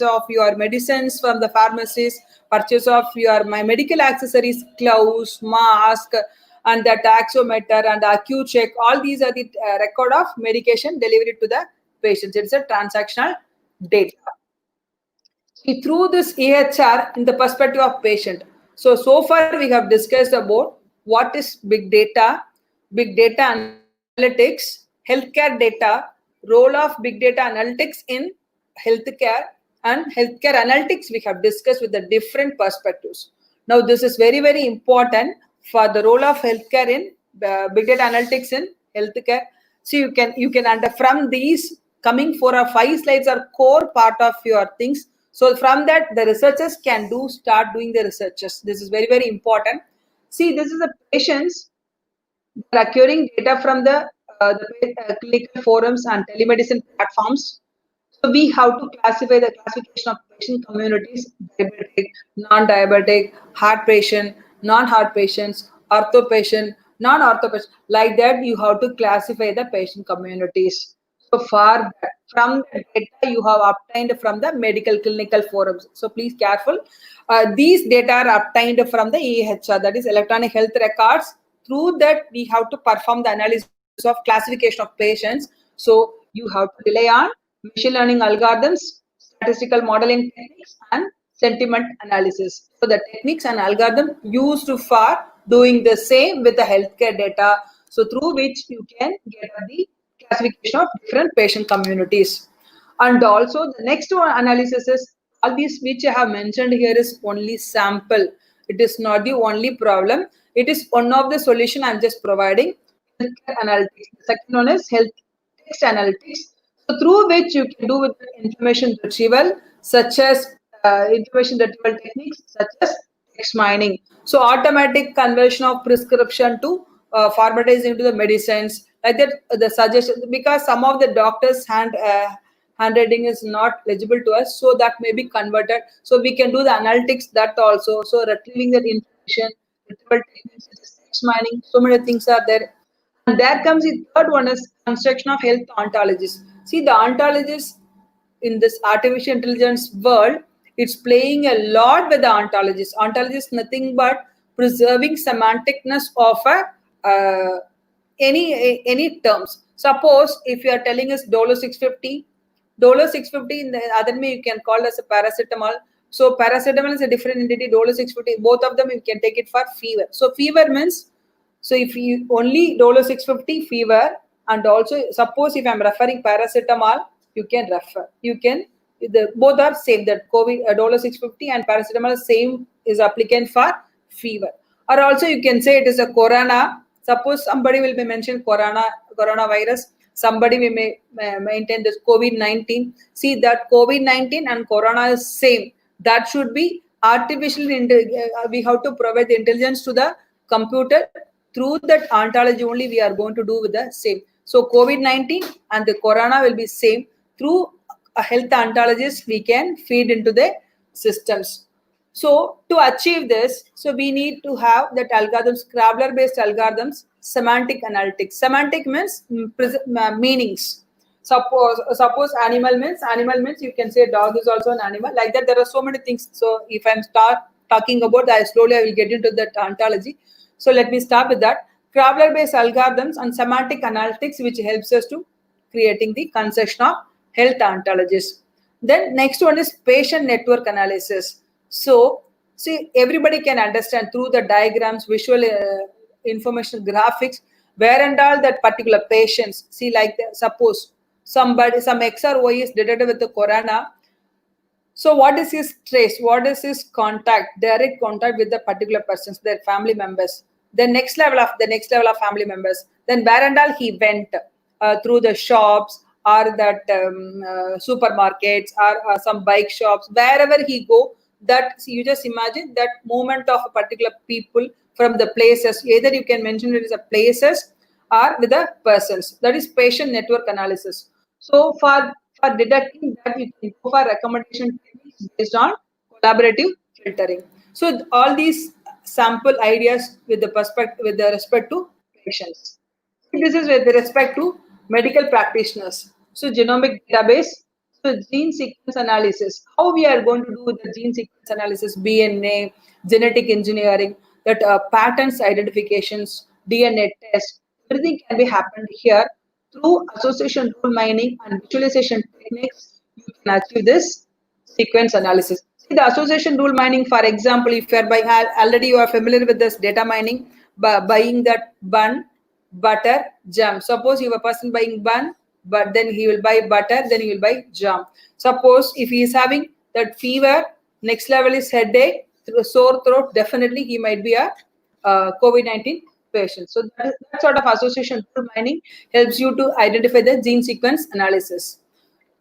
of your medicines from the pharmacies, purchase of your medical accessories, gloves, mask, and the taxometer and the acute check. All these are the record of medication delivered to the patients. It's a transactional data. See, through this EHR in the perspective of patient. So far we have discussed about what is big data analytics, healthcare data, role of big data analytics in healthcare, and healthcare analytics we have discussed with the different perspectives. Now this is very, very important for the role of healthcare in big data analytics in healthcare. So you can under from these coming 4 or 5 slides are core part of your things. So from that, the researchers can start doing the researches. This is very, very important. See, this is the patients acquiring data from the clinical forums and telemedicine platforms. So we have to classify the classification of patient communities: diabetic, non-diabetic, heart patient, non-heart patients, ortho patient, non-ortho patient. Like that, you have to classify the patient communities. So from the data you have obtained from the medical clinical forums. So please careful. These data are obtained from the EHR, that is electronic health records. Through that, we have to perform the analysis of classification of patients. So you have to rely on machine learning algorithms, statistical modeling techniques, and sentiment analysis. So the techniques and algorithm used for doing the same with the healthcare data. So through which you can get the classification of different patient communities. And also the next one analysis is all these which I have mentioned here is only sample. It is not the only problem. It is one of the solution I'm just providing. Healthcare analytics. The second one is health text analytics. So through which you can do with information retrieval, such as information retrieval techniques, such as text mining. So automatic conversion of prescription to formatized into the medicines. Like that, the suggestion, because some of the doctors' handwriting is not legible to us, so that may be converted. So we can do the analytics that also. So retrieving that information, retrieval techniques, such as text mining, so many things are there. And there comes the third one is construction of health ontologies. See, the ontologies in this artificial intelligence world, it's playing a lot with the ontologies. Ontologies nothing but preserving semanticness of any terms. Suppose if you are telling us Dolo 650, in the other way you can call as a paracetamol. So paracetamol is a different entity, Dolo 650. Both of them you can take it for fever. So fever means, so if you only Dolo 650 fever, and also suppose if I'm referring paracetamol, you can refer. You can, both are same, that COVID Dolo 650 and paracetamol same is applicant for fever. Or also you can say it is a corona. Suppose somebody will be mentioned coronavirus. Somebody may maintain this COVID-19. See that COVID-19 and corona is same. That should be artificial. We have to provide the intelligence to the computer. Through that ontology only we are going to do with the same. So COVID-19 and the corona will be same. Through a health ontologist we can feed into the systems. So to achieve this, so we need to have that algorithms, Cravler-based algorithms, semantic analytics. Semantic means meanings. Suppose animal means you can say dog is also an animal. Like that, there are so many things. So if I'm start talking about that, slowly I will get into that ontology. So let me start with that. Crawler-based algorithms, and semantic analytics, which helps us to creating the concession of health ontologies. Then next one is patient network analysis. So see, everybody can understand through the diagrams, visual information graphics, where and all that particular patients. See, like suppose some X or Y is detected with the corona. So what is his trace? What is his contact, direct contact with the particular persons, their family members? The next level of family members. Then where and all he went through the shops or that supermarkets or some bike shops, wherever he go. That you just imagine that movement of a particular people from the places. Either you can mention it as a places or with the persons. That is patient network analysis. So for deducting that, you can go for recommendation techniques based on collaborative filtering. So all these sample ideas with the respect to patients. This is with respect to medical practitioners. So genomic database, so gene sequence analysis. How we are going to do the gene sequence analysis, BNA, genetic engineering, that patterns identifications, DNA test, everything can be happened here through association rule mining and visualization techniques. You can achieve this sequence analysis. See the association rule mining, for example, if you are already you are familiar with this data mining, buying that bun, butter, jam. Suppose you have a person buying bun, but then he will buy butter, then he will buy jam. Suppose if he is having that fever, next level is headache, sore throat, definitely he might be a COVID-19 patient. So that sort of association rule mining helps you to identify the gene sequence analysis.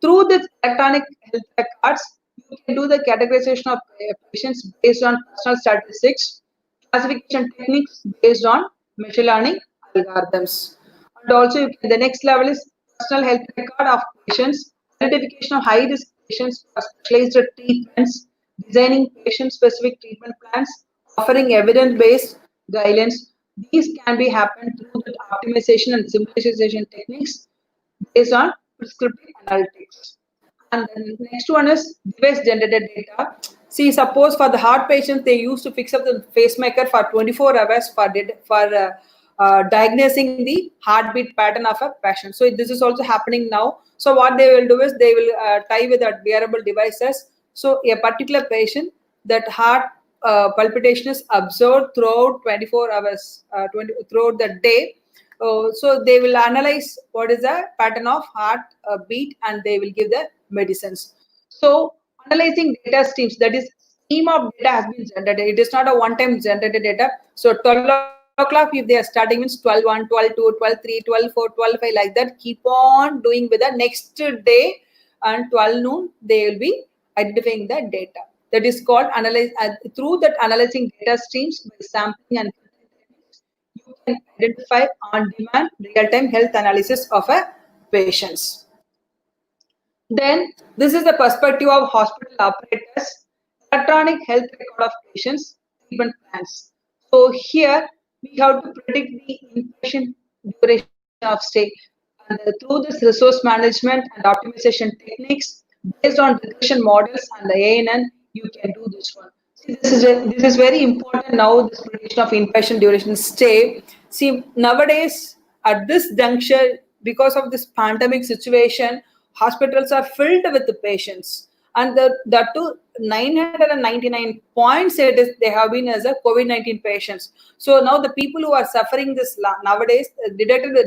Through the electronic health records, you can do the categorization of patients based on personal statistics, classification techniques based on machine learning algorithms. And also, the next level is personal health record of patients, identification of high-risk patients for specialized treatments, designing patient-specific treatment plans, offering evidence-based guidelines. These can be happened through the optimization and simplification techniques based on prescriptive analytics. And the next one is device generated data. See, suppose for the heart patients, they used to fix up the pacemaker for 24 hours for diagnosing the heartbeat pattern of a patient. So this is also happening now. So what they will do is they will tie with that wearable devices. So a particular patient, that heart palpitation is observed throughout 24 hours, throughout the day. So they will analyze what is the pattern of heart beat and they will give the medicines. So analyzing data streams, that is stream of data has been generated. It is not a one-time generated data. So 12 o'clock if they are starting means 12-1, 12-2, 12-3, 12-4, 12-5 like that. Keep on doing with the next day and 12 noon they will be identifying the data. That is called analyze. Through that analyzing data streams by sampling and you can identify on-demand real-time health analysis of a patients. Then this is the perspective of hospital operators, electronic health record of patients, treatment plans. So here we have to predict the inpatient duration of stay. And through this resource management and optimization techniques based on regression models and the ANN, you can do this one. See, this is very important now, this prediction of inpatient duration stay. See, nowadays at this juncture, because of this pandemic situation, hospitals are filled with the patients. And that too 999 points they have been as a COVID-19 patients. So now the people who are suffering this nowadays,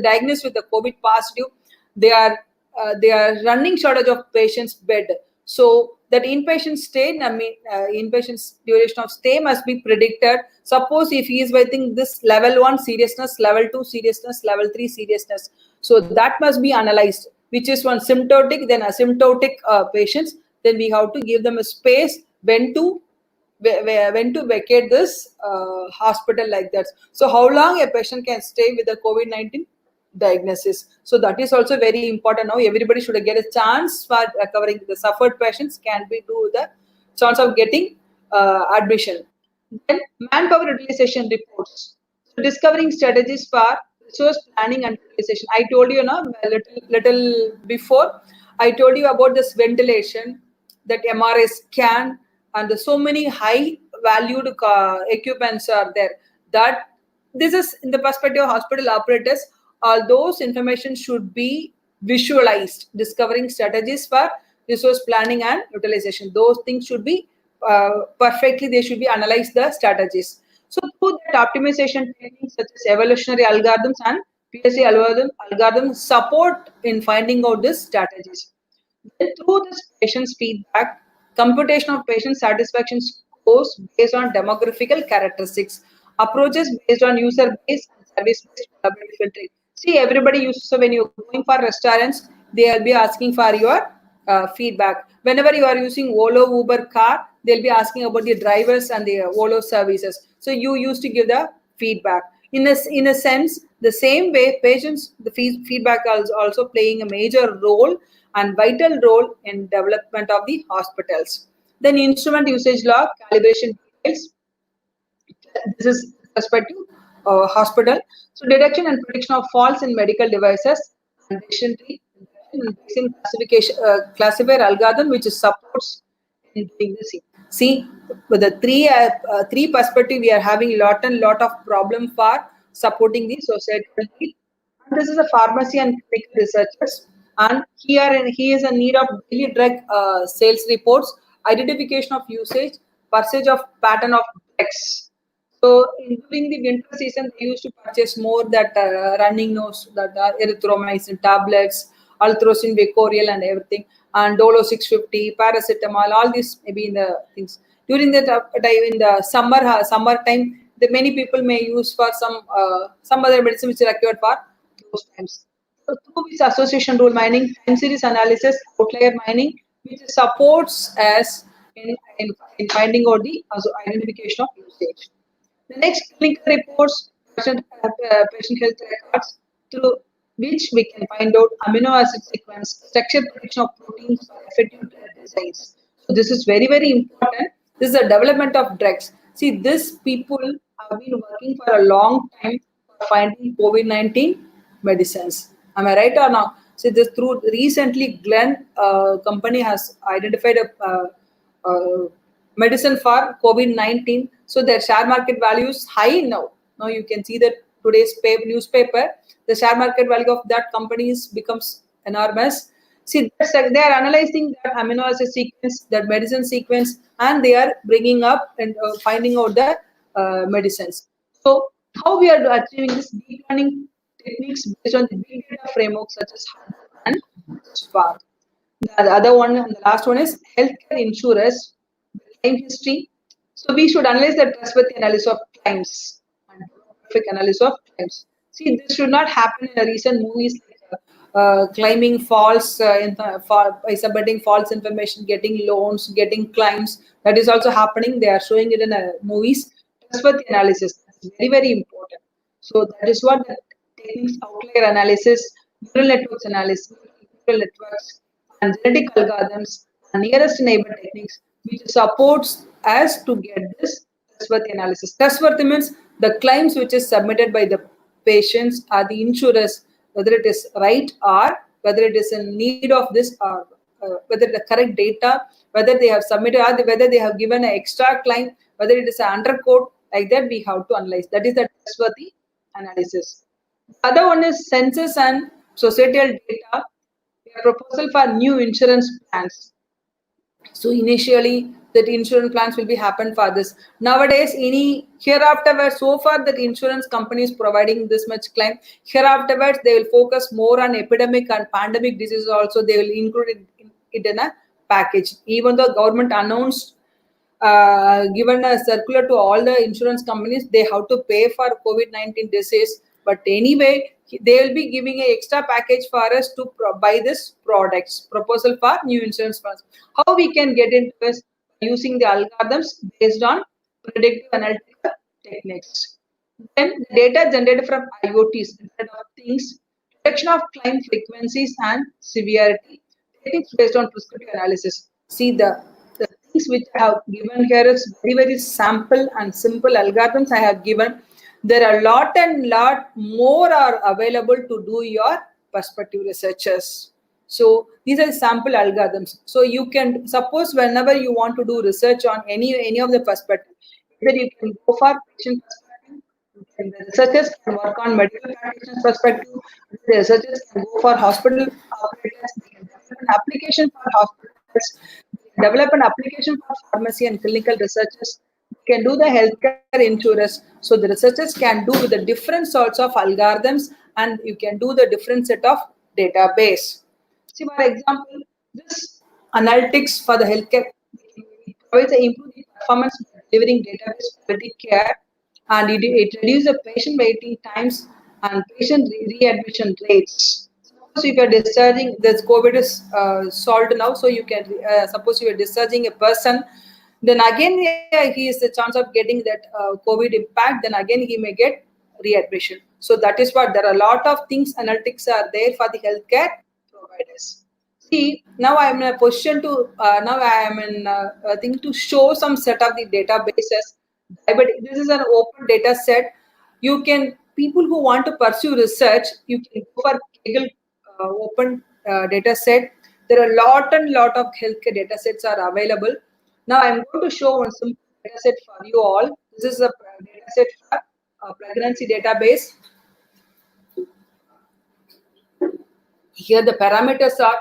diagnosed with the COVID positive, they are running shortage of patients bed. So that inpatient stay, inpatient duration of stay must be predicted. Suppose if he is within this level 1 seriousness, level 2 seriousness, level 3 seriousness, so that must be analyzed, which is one symptomatic, then asymptomatic patients. Then we have to give them a space when to vacate this hospital like that. So how long a patient can stay with the COVID-19 diagnosis. So that is also very important now. Everybody should get a chance for covering the suffered patients can be do the chance of getting admission. Then manpower utilization reports. So discovering strategies for resource planning and utilization. I told you now little before. I told you about this ventilation, that MRI scan, and so many high valued equipments are there. That this is in the perspective of hospital operators. All those information should be visualized, discovering strategies for resource planning and utilization. Those things should be perfectly, they should be analyzed, the strategies. So through that optimization techniques such as evolutionary algorithms and PSC algorithms support in finding out these strategies. Then through this patient's feedback, computation of patient satisfaction scores based on demographical characteristics, approaches based on user base and service based collaborative filtering. See, everybody uses, so when you're going for restaurants, they will be asking for your feedback. Whenever you are using Volo, Uber car, they'll be asking about the drivers and the Volo services. So you used to give the feedback. In a sense, the same way, patients, the feedback is also playing a major role and vital role in development of the hospitals. Then instrument usage log, calibration details. This is respect to hospital. So detection and prediction of faults in medical devices and decision tree and basing classification classifier algorithm which supports in doing this. See, with the three perspective, we are having lot of problem for supporting the societal need. And this is a pharmacy and clinical researchers. And he is in need of daily drug sales reports, identification of usage, purchase of pattern of drugs. So during the winter season, they used to purchase more that running nose, that erythromycin tablets, althrocin, Vecoriel, and everything, and Dolo 650, paracetamol, all these maybe in the things. During the time in the summer time, the many people may use for some other medicine which is required for those times. So through this association rule mining, time series analysis, outlier mining, which supports us in finding out the identification of usage. The next clinical reports, patient health records, through which we can find out amino acid sequence, structure prediction of proteins for effective designs. So this is very, very important. This is the development of drugs. See, these people have been working for a long time for finding COVID-19 medicines. Am I right or not? See, this through recently Glenn company has identified a medicine for COVID-19. So their share market value is high now. Now you can see that today's newspaper, the share market value of that company becomes enormous. See, they are analyzing that amino acid sequence, that medicine sequence, and they are bringing up and finding out the medicines. So how we are achieving this deep learning techniques based on the big data framework such as Hadoop and Spark. The other one, and the last one is healthcare insurers, claim history. So we should analyze the trustworthy analysis of claims and perfect analysis of claims. See, this should not happen in a recent movies like claiming false, by submitting false information, getting loans, getting claims. That is also happening. They are showing it in movies. Trustworthy analysis is very, very important. So that is what the techniques, outlier analysis, neural networks analysis, neural networks, and genetic algorithms, and nearest neighbor techniques, which supports us to get this trustworthy analysis. Trustworthy means the claims which is submitted by the patients or the insurers, whether it is right or whether it is in need of this or whether the correct data, whether they have submitted or whether they have given an extra claim, whether it is an undercoat, like that we have to analyze. That is the trustworthy analysis. The other one is census and societal data. A proposal for new insurance plans. So initially, that insurance plans will be happen for this. Nowadays, hereafterwards, so far that insurance companies providing this much claim. Hereafterwards, they will focus more on epidemic and pandemic diseases. Also, they will include it in a package. Even though government announced, given a circular to all the insurance companies, they have to pay for COVID-19 disease. But anyway, they will be giving an extra package for us to buy this products. Proposal for new insurance funds. How we can get into this? Using the algorithms based on predictive analytical techniques. Then the data generated from IoTs, Internet of Things, detection of claim frequencies and severity, techniques based on prescriptive analysis. See, the things which I have given here is very, very sample and simple algorithms I have given. There are lot more are available to do your perspective researches. So these are sample algorithms. So you can suppose whenever you want to do research on any of the perspective, either you can go for patient perspective, you the researchers can work on medical practitioners perspective. The researchers can go for hospital operators. They can develop an application for hospitals. They can develop an application for pharmacy and clinical researchers. They can do the healthcare insurance. So the researchers can do with the different sorts of algorithms, and you can do the different set of database. See, for example, this analytics for the healthcare provides a improved performance by delivering database quality care, and it reduces the patient waiting times and patient readmission rates. Suppose if you are discharging, this COVID is solved now, so you can suppose you are discharging a person, then again he is the chance of getting that COVID impact, then again he may get readmission. So that is what there are a lot of things analytics are there for the healthcare providers. See, now I am in a position to now I am in a thing to show some set of the databases. But this is an open data set. You can people who want to pursue research, you can go for Kaggle open data set. There are lot of healthcare data sets are available. Now I am going to show one simple data set for you all. This is a data set for pregnancy database. Here the parameters are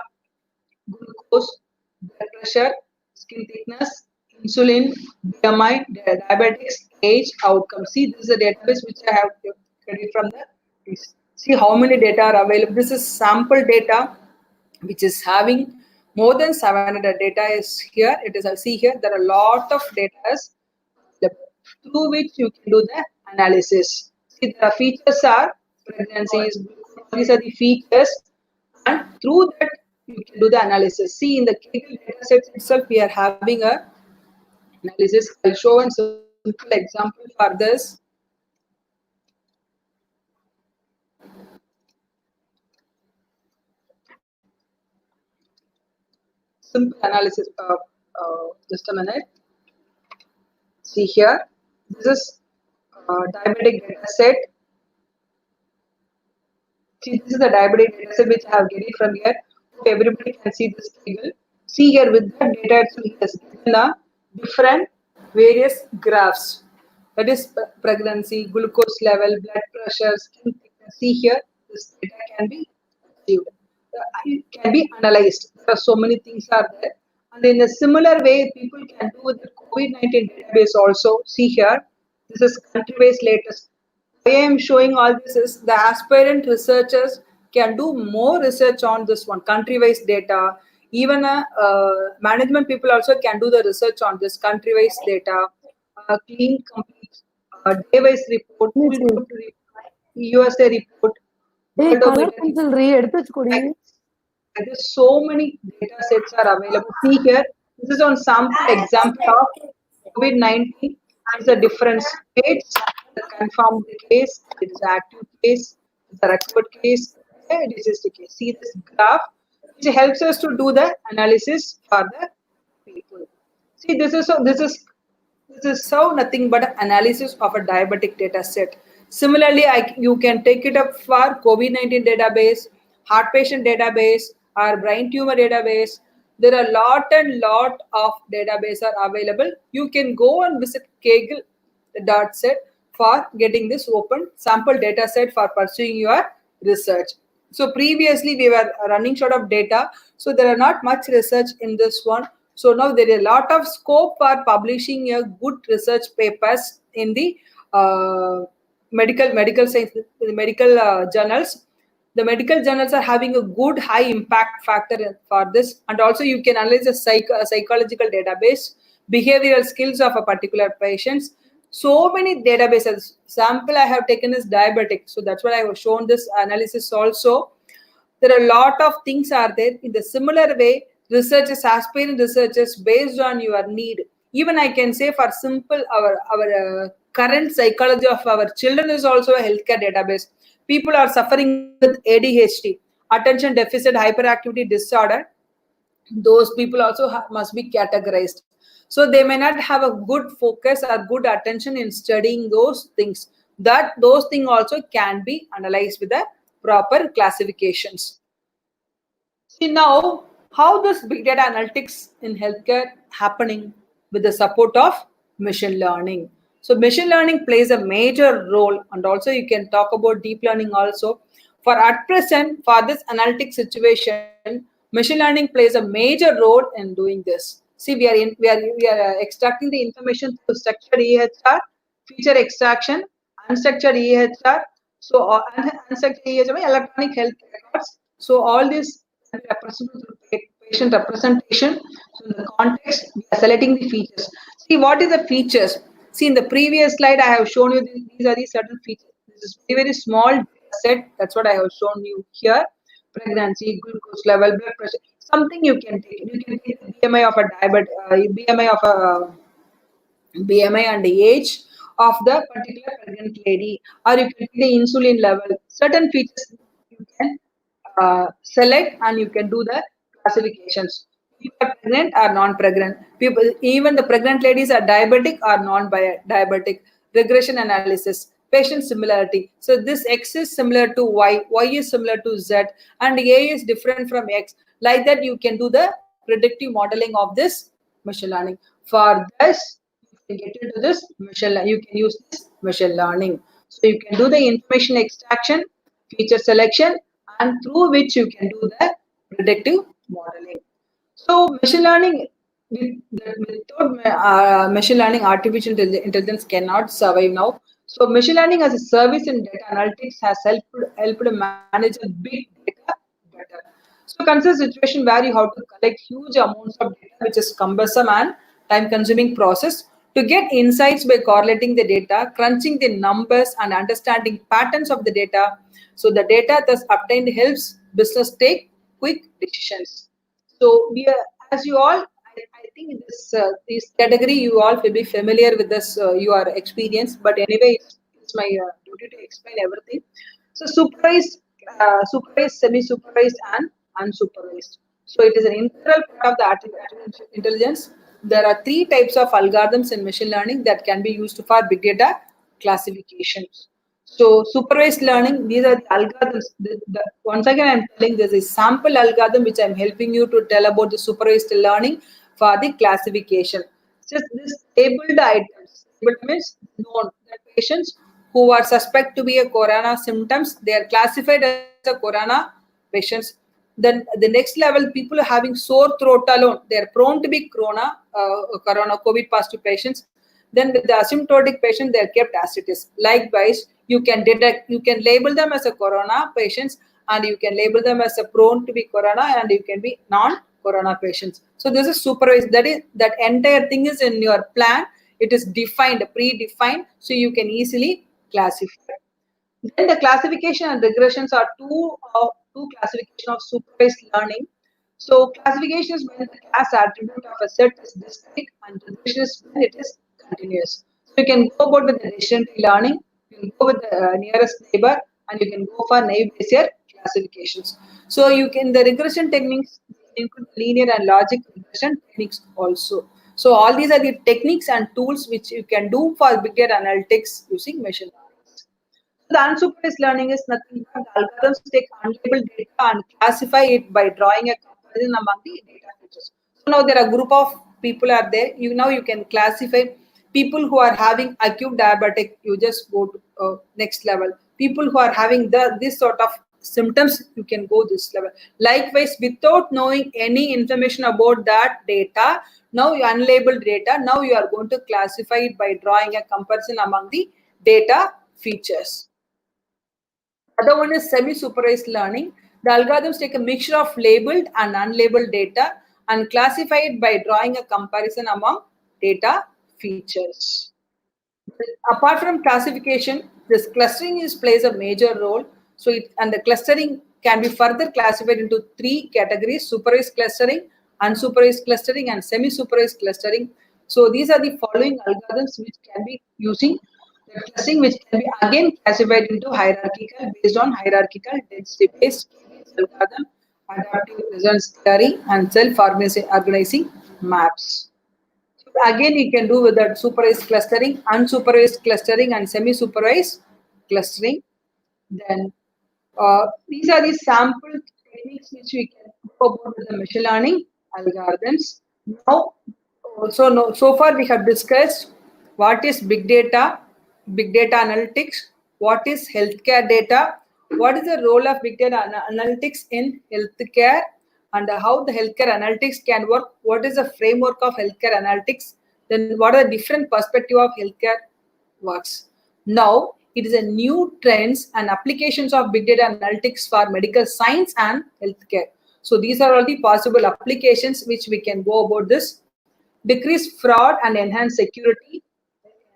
glucose, blood pressure, skin thickness, insulin, BMI, diabetics, age, outcome. See, this is a database which I have created from the. See how many data are available. This is sample data, which is having more than 700 data is here. It is, I see here, there are a lot of data through which you can do the analysis. See, the features are pregnancies, these are the features, and through that you can do the analysis. See, in the Kaggle dataset itself, we are having a analysis. I'll show a simple example for this. Simple analysis. Just a minute. See here. This is diabetic dataset. See, this is the diabetic dataset which I have getting from here. So everybody can see this table. See here with the data, it has given a different various graphs. That is pregnancy, glucose level, blood pressure, skin thickness. See here, this data can be achieved. It can be analyzed. There are so many things are there. And in a similar way, people can do with the COVID-19 database also. See here, this is country-based latest. Why I am showing all this is the aspirant researchers can do more research on this one, country-wise data. Even management people also can do the research on this country-wise data, clean, complete, day-wise report, full group report, USA report. Hey, color pencil எடுத்து வச்சுக்கோடி. There are so many data sets are available. See here, this is on sample example of COVID-19. Is a different states, the confirmed case, it is active case, the record case, it is the case. See this graph, which helps us to do the analysis for the people. See, this is so nothing but analysis of a diabetic data set. Similarly, you can take it up for COVID-19 database, heart patient database, or brain tumor database. There are lot of database are available. You can go and visit Kaggle set for getting this open sample data set for pursuing your research. So previously we were running short of data, so there are not much research in this one. So now there is a lot of scope for publishing a good research papers in the medical science, medical journals. The medical journals are having a good high impact factor for this, and also you can analyze a psychological database, behavioral skills of a particular patients. So many databases. Sample I have taken is diabetic, so that's why I have shown this analysis also. There are a lot of things are there. In the similar way, researchers, aspiring researchers, based on your need. Even I can say for simple, our current psychology of our children is also a healthcare database. People are suffering with ADHD, attention deficit hyperactivity disorder. Those people also must be categorized. So they may not have a good focus or good attention in studying those things. Those things also can be analyzed with the proper classifications. See now how this big data analytics in healthcare happening with the support of machine learning. So machine learning plays a major role, and also you can talk about deep learning also. For at present, for this analytic situation, machine learning plays a major role in doing this. See, we are extracting the information through structured EHR, feature extraction, unstructured EHR. So unstructured EHR, electronic health records. So all these are represented through patient representation. So in the context, we are selecting the features. See, what is the features? See, in the previous slide, I have shown you these are the certain features. This is very, very small set. That's what I have shown you here. Pregnancy, glucose level, blood pressure. Something you can take. You can take the BMI of a BMI and the age of the particular pregnant lady, or you can take the insulin level. Certain features you can select, and you can do the classifications. People are pregnant or non-pregnant. People, even the pregnant ladies are diabetic or non-diabetic. Regression analysis, patient similarity. So this X is similar to Y is similar to Z, and A is different from X. Like that, you can do the predictive modeling of this machine learning. For this, you can get into this machine learning. You can use this machine learning. So you can do the information extraction, feature selection, and through which you can do the predictive modeling. So machine learning, without machine learning, artificial intelligence cannot survive now. So machine learning as a service in data analytics has helped manage a big data better. So consider a situation where you have to collect huge amounts of data, which is cumbersome and time-consuming process. To get insights by correlating the data, crunching the numbers, and understanding patterns of the data. So the data thus obtained helps business take quick decisions. So we are, as you all, I think in this category, you all will be familiar with this, your experience. But anyway, it's my duty to explain everything. So supervised, semi-supervised, and unsupervised. So it is an integral part of the artificial intelligence. There are three types of algorithms in machine learning that can be used for big data classifications. So supervised learning, these are the algorithms. Once again, I'm telling there's a sample algorithm which I'm helping you to tell about the supervised learning for the classification. Just this labeled items. Labeled means known that patients who are suspect to be a corona symptoms, they are classified as a corona patients. Then the next level, people having sore throat alone, they are prone to be corona COVID positive patients. Then with the asymptomatic patient, they are kept as it is. Likewise, you can label them as a corona patients, and you can label them as a prone to be corona, and you can be non-corona patients. So this is supervised. That entire thing is in your plan. It is defined, predefined, so you can easily classify. Then the classification and regressions are two classification of supervised learning. So classification is when the class attribute of a set is discrete, and regression is when it is continuous. So you can go about with the decision tree learning, you can go with the nearest neighbor, and you can go for naive Bayesian classifications. So you can the regression techniques include linear and logic regression techniques also. So all these are the techniques and tools which you can do for big data analytics using machine learning. The unsupervised learning is nothing but the algorithms take unlabeled data and classify it by drawing a comparison among the data features. So now there are a group of people are there. You can classify people who are having acute diabetic. You just go to next level. People who are having this sort of symptoms, you can go this level. Likewise, without knowing any information about that data, now you unlabeled data. Now you are going to classify it by drawing a comparison among the data features. Other one is semi-supervised learning. The algorithms take a mixture of labeled and unlabeled data and classify it by drawing a comparison among data features. Apart from classification, this clustering plays a major role. So the clustering can be further classified into three categories: supervised clustering, unsupervised clustering, and semi-supervised clustering. So these are the following algorithms which can be using the clustering, which can be again classified into hierarchical based on hierarchical density-based algorithm, adaptive results theory, and self-organizing maps. So again, you can do with that supervised clustering, unsupervised clustering, and semi-supervised clustering. Then these are the sample techniques which we can go about with the machine learning algorithms. Now, so far we have discussed what is big data analytics, what is healthcare data, what is the role of big data analytics in healthcare, and how the healthcare analytics can work, what is the framework of healthcare analytics, then what are the different perspective of healthcare works. Now, it is a new trends and applications of big data analytics for medical science and healthcare. So these are all the possible applications which we can go about this. Decrease fraud and enhance security,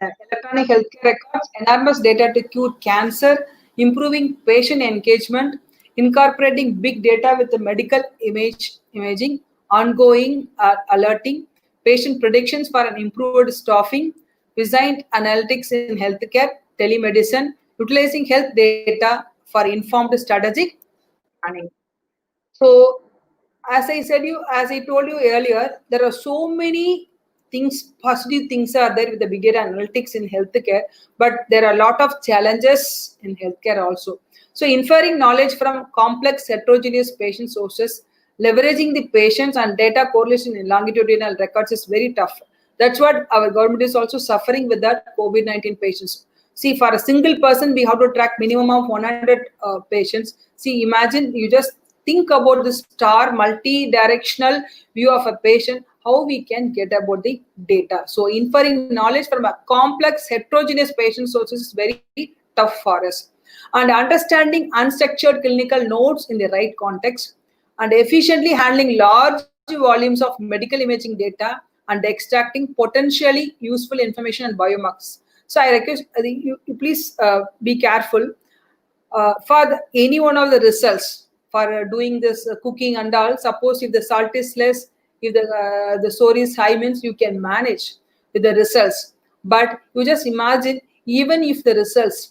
electronic healthcare records, enormous data to cure cancer, improving patient engagement, incorporating big data with the medical imaging, ongoing alerting, patient predictions for an improved staffing, designed analytics in healthcare, telemedicine, utilizing health data for informed strategic planning. So, as I told you earlier, there are so many things, positive things are there with the big data analytics in healthcare, but there are a lot of challenges in healthcare also. So, inferring knowledge from complex heterogeneous patient sources, leveraging the patients and data correlation in longitudinal records is very tough. That's what our government is also suffering with that COVID-19 patients. See, for a single person, we have to track minimum of 100 patients. See, imagine you just think about the star multi-directional view of a patient, how we can get about the data. So inferring knowledge from a complex heterogeneous patient sources is very tough for us. And understanding unstructured clinical notes in the right context, and efficiently handling large volumes of medical imaging data and extracting potentially useful information and biomarkers. So I request you please be careful for any one of the results for doing this cooking and all. Suppose if the salt is less, if the sour is high, means you can manage with the results. But you just imagine, even if the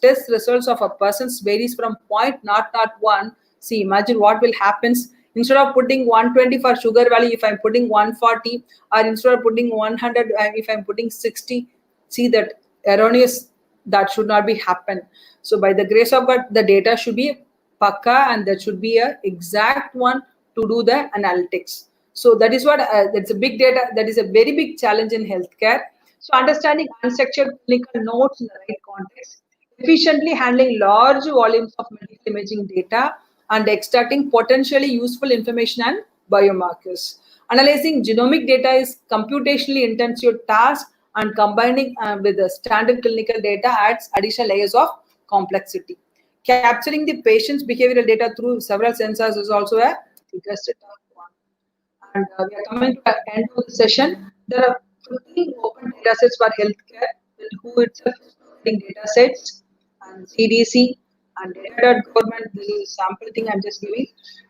test results of a person's varies from 0.001, see, imagine what will happen. Instead of putting 120 for sugar value, if I'm putting 140, or instead of putting 100, if I'm putting 60, see that erroneous, that should not be happen. So by the grace of God, the data should be pakka, and that should be a exact one to do the analytics. So that is what that's a big data. That is a very big challenge in healthcare. So understanding unstructured clinical notes in the right context, efficiently handling large volumes of medical imaging data, and extracting potentially useful information and biomarkers. Analyzing genomic data is computationally intensive task, and combining with the standard clinical data adds additional layers of complexity. Capturing the patient's behavioral data through several sensors is also a biggest tough one. And we are coming to the end of the session. There are 15 open data sets for healthcare, who itself is providing data sets, and CDC and data.government. This is sample thing I'm just giving.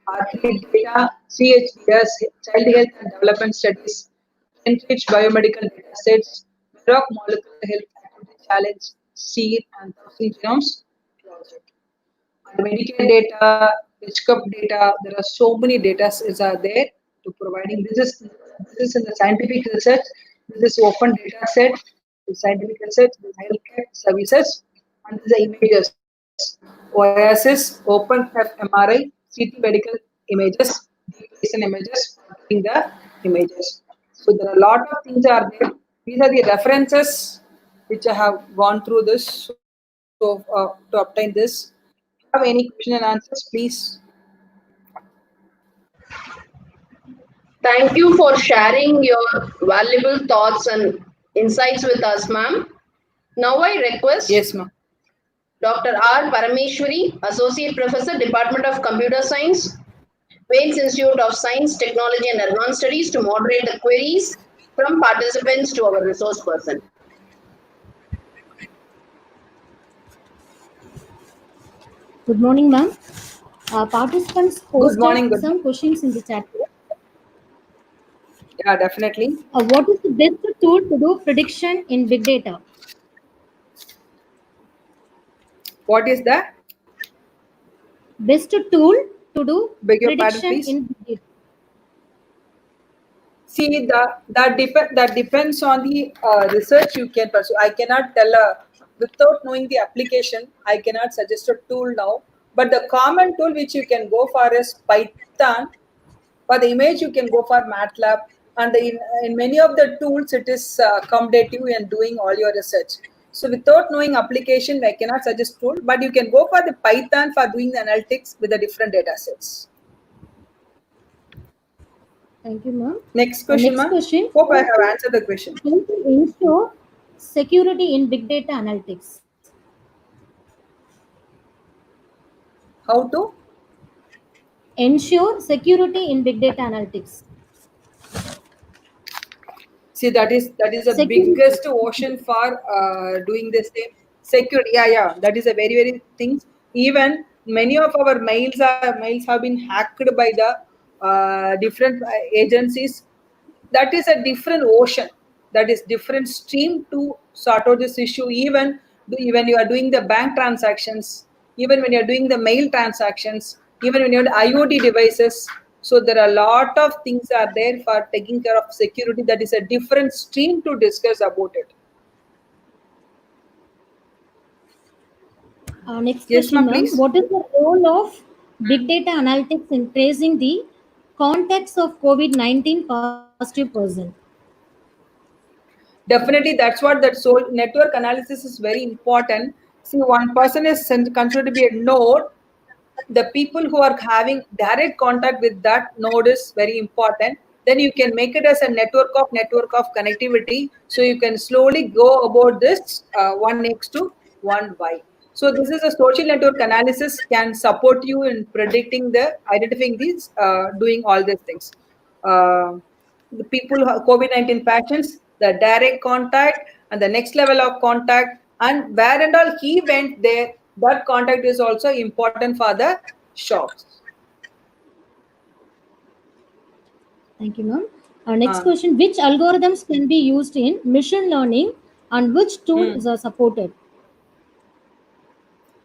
R3 data, CHDS, Child Health and Development Studies, Enrich Biomedical Data Sets, Rock Molecular Health Activity Challenge, SEED, and 1000 Genomes Project. And Medicare data, HCUP data, there are so many data sets are there to providing. This is in the scientific research. This is open data set, the scientific research, the healthcare services, and this is the images. OASIS, Open MRI, CT medical images, deep basin images, in the images. So there are a lot of things are there. These are the references which I have gone through this. So to obtain this, if you have any question and answers, please. Thank you for sharing your valuable thoughts and insights with us, ma'am. Now I request Yes, ma'am. Dr. R. Parameshwari, Associate Professor, Department of Computer Science, Vels Institute of Science, Technology and Advanced Studies, to moderate the queries from participants to our resource person. Good morning, ma'am. Participants posted some questions in the chat. Yeah, definitely. What is the best tool to do prediction in big data? What is the best tool to do prediction please? in big data? See, that depends on the research you can pursue. I cannot tell without knowing the application. I cannot suggest a tool now. But the common tool which you can go for is Python. For the image, you can go for MATLAB. and in many of the tools it is accommodative in doing all your research. So without knowing application, I cannot suggest tool, but you can go for the Python for doing the analytics with the different data sets. Thank you, ma'am. Next question, Next ma'am. question. Hope I have answered the question. How to ensure security in big data analytics? How to Ensure security in big data analytics. see, that is the Security. biggest ocean for doing the same security. Yeah, that is a very things. Even many of our mails have been hacked by the different agencies. That is a different ocean, that is different stream to sort out this issue. Even when you are doing the bank transactions, even when you are doing the mail transactions, even when you have IoT devices. So there are a lot of things are there for taking care of security. That is a different stream to discuss about it. Next Yes, question, ma'am, ma'am. please. What is the role of big data analytics in tracing the context of COVID-19 positive person? Definitely, that's what that so network analysis is very important. See, one person is considered to be a node. The people who are having direct contact with that node is very important. Then you can make it as a network of connectivity. So you can slowly go about this 1x to 1y. So this is a social network analysis can support you in predicting the identifying these doing all these things. Uh, the people who have COVID-19 patients, the direct contact and the next level of contact, and where and all he went there, that contact is also important for the shops. Thank you, ma'am. Next question. Which algorithms can be used in machine learning and which tool is supported?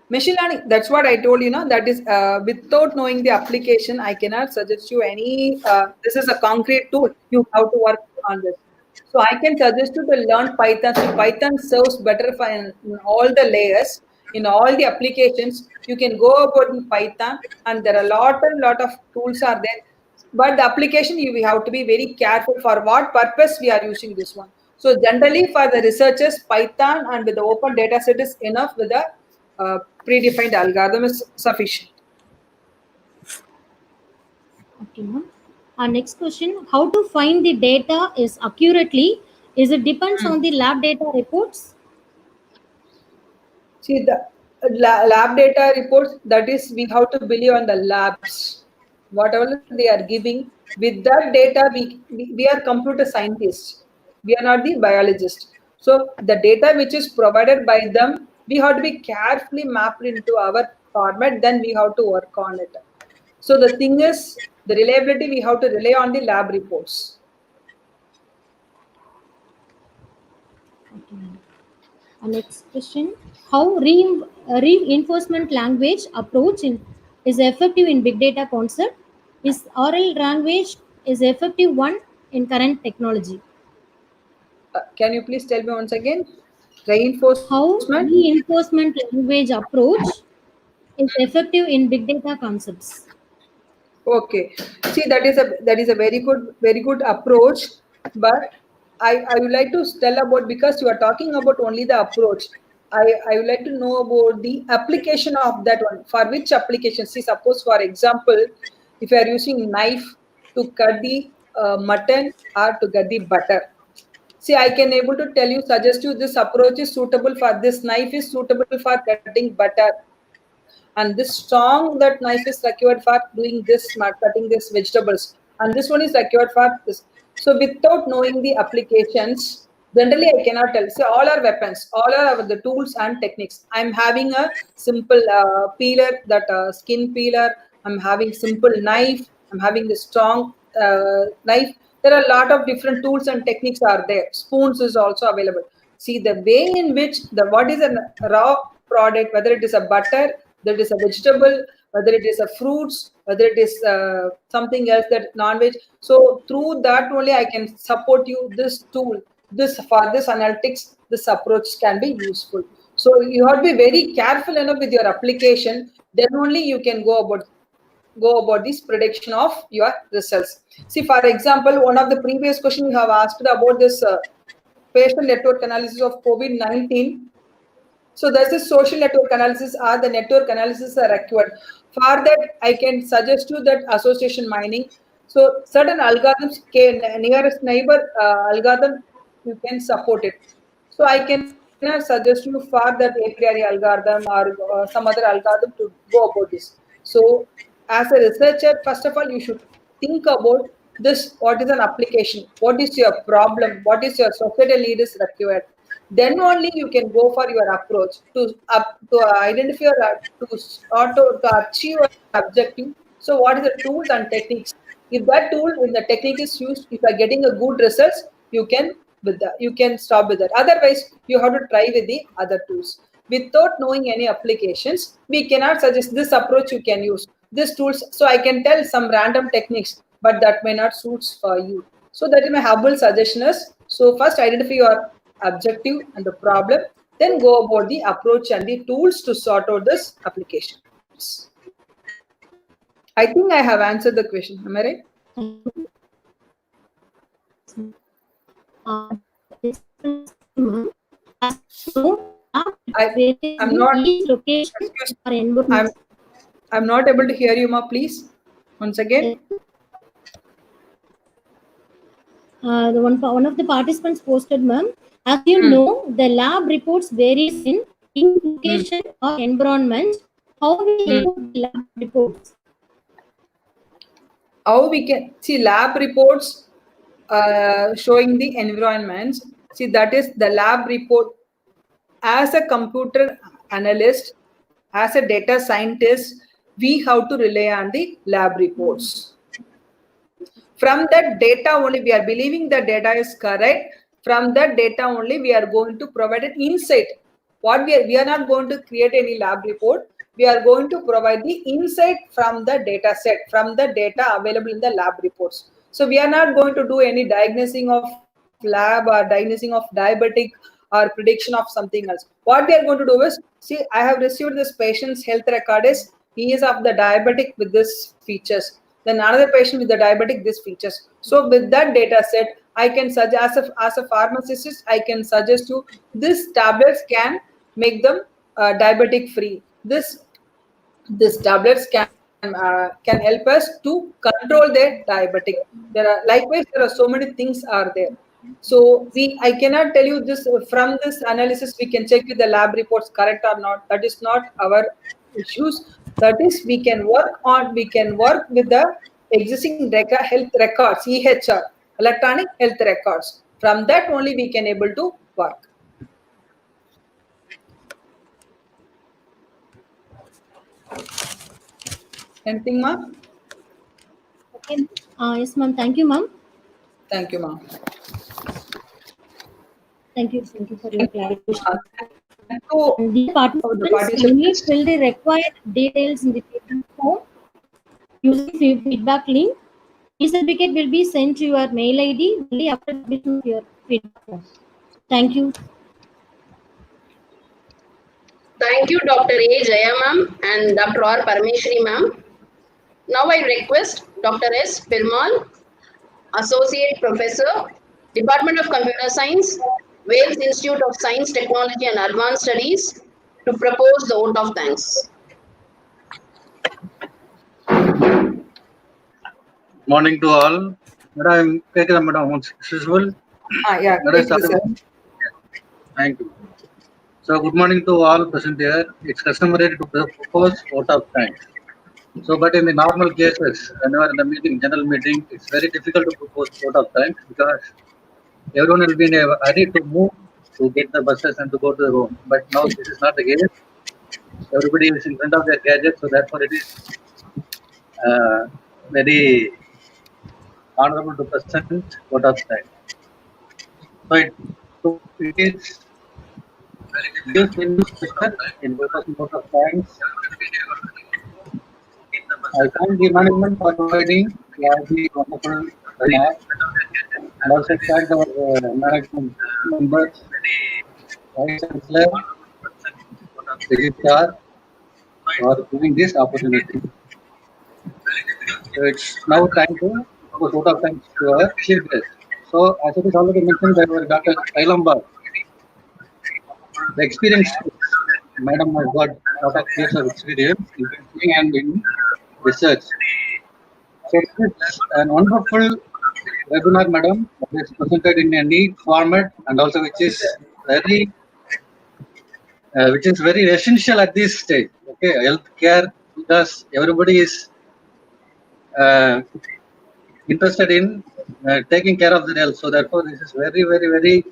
Machine learning, that's what I told you, that is without knowing the application, I cannot suggest you any, this is a concrete tool, you have to work on this. So I can suggest you to learn Python. So Python serves better for in all the layers, in all the applications. You can go about the Python, and there are a lot of tools are there. But the application, we have to be very careful for what purpose we are using this one. So generally for the researchers, Python and with the open data set is enough. With the predefined algorithm is sufficient. Okay, ma'am. Next question. How to find the data is accurately? Is it depends on the lab data reports? See, the lab data reports, that is, we have to believe on the labs. Whatever they are giving, with that data, we are computer scientists. We are not the biologists. So the data which is provided by them, we have to be carefully mapped into our format, then we have to work on it. So the thing is, the reliability, we have to rely on the lab reports. Okay, ma'am. Next question. How reinforcement language approach is effective in big data concept? Is oral language is effective one in current technology? Can you please tell me once again? How Reinforcement? reinforcement language approach is effective in big data concepts? Okay. See, that is a very good approach. But I would like to tell about, because you are talking about only the approach. I would like to know about the application of that one. For which application? See, suppose for example, if you are using knife to cut the mutton or to cut the butter. See, I can able to tell you, suggest you this approach is suitable for this knife is suitable for cutting butter, and this strong that knife is required for doing this cutting this vegetables, and this one is required for this. So without knowing the applications, generally I cannot tell. So all are weapons, all are the tools and techniques. I'm having a simple peeler, that skin peeler. I'm having simple knife. I'm having the strong knife. There are a lot of different tools and techniques are there. Spoons is also available. See the way in which the what is a raw product, whether it is a butter, whether it is a vegetable, whether it is a fruits, whether it is something else, that non-veg. So through that only I can support you this tool, this for this analytics, this approach can be useful. So you have to be very careful enough with your application, then only you can go about. go about this prediction of your results. See, for example, one of the previous questions you have asked about this patient network analysis of COVID-19. So there's a social network analysis or the network analysis are required. For that, I can suggest you that association mining. So certain algorithms can nearest neighbor algorithm you can support it. So I cannot suggest you for that API algorithm or some other algorithm to go about this. So as a researcher, first of all, you should think about this. What is an application? What is your problem? What is your societal need is required? Then only you can go for your approach to identify to achieve your objective. So what is the tools and techniques? If that tool in the technique is used, if you are getting a good results, you can with that you can stop with that. Otherwise, you have to try with the other tools. Without knowing any applications, we cannot suggest this approach you can use these tools. So I can tell some random techniques, but that may not suits for you. So that is my humble suggestion is, so first identify your objective and the problem, then go about the approach and the tools to sort out this applications. I think I have answered the question. Am I right? I'm not. I'm not able to hear you, ma. Please, once again. One of the participants posted, ma'am, as you know, the lab reports varies in location or environment. How we report the lab reports? How we can see lab reports showing the environments. See, that is the lab report. As a computer analyst, as a data scientist, we have to rely on the lab reports. From that data only, we are believing the data is correct. From that data only, we are going to provide an insight. What we are not going to create any lab report. We are going to provide the insight from the data set, from the data available in the lab reports. So we are not going to do any diagnosing of lab or diagnosing of diabetic or prediction of something else. What we are going to do is, see, I have received this patient's health record is, he is of the diabetic with this features. Then another patient with the diabetic, this features. So with that data set, I can suggest, as a pharmacist, I can suggest you this tablets can make them diabetic free. This tablets can help us to control their diabetic. Likewise there are so many things are there. So I cannot tell you this from this analysis we can check if the lab reports correct or not. That is not our issues. That is we can work with the existing health records, EHR, electronic health records. From that only we can able to work. Anything, ma'am? Okay. Yes, ma'am. Thank you, ma'am. Thank you, ma'am. Thank you for your clarification. So, The participants will fill the required details in the feedback form using feedback link. E-certificate will be sent to your mail ID only after submission of your feedback form. Thank you. Thank you, Dr. A. Jaya ma'am and Dr. R. Parameshwari ma'am. Now I request Dr. S. Pirmal, Associate Professor, Department of Computer Science, Vels Institute of Science, Technology and Advanced Studies, to propose the vote of thanks. Morning to all. Madam, once visible. Yeah. Thank you. So, good morning to all present here. It's customary to propose vote of thanks. So, but in the normal cases, whenever in the meeting, general meeting, it's very difficult to propose vote of thanks because everyone will be in a hurry to move to get the buses and to go to the room. But now this is not the case. Everybody is in front of their gadget, so therefore it is very honorable to present vote of thanks. So it is just in vote of thanks. I thank the management for providing the wonderful remarks. And also thank our management members, Vice Chancellor, Registrar, for giving this opportunity. So it's now time to propose vote of thanks to our chief guest. So as it is already mentioned by our Dr. Kailamba, the experience, madam has got a lot of years of experience in teaching and in research. So it's an wonderful webinar, madam, that is presented in a neat format and also which is very essential at this stage. Okay, healthcare, because everybody is interested in taking care of their health. So therefore, this is very,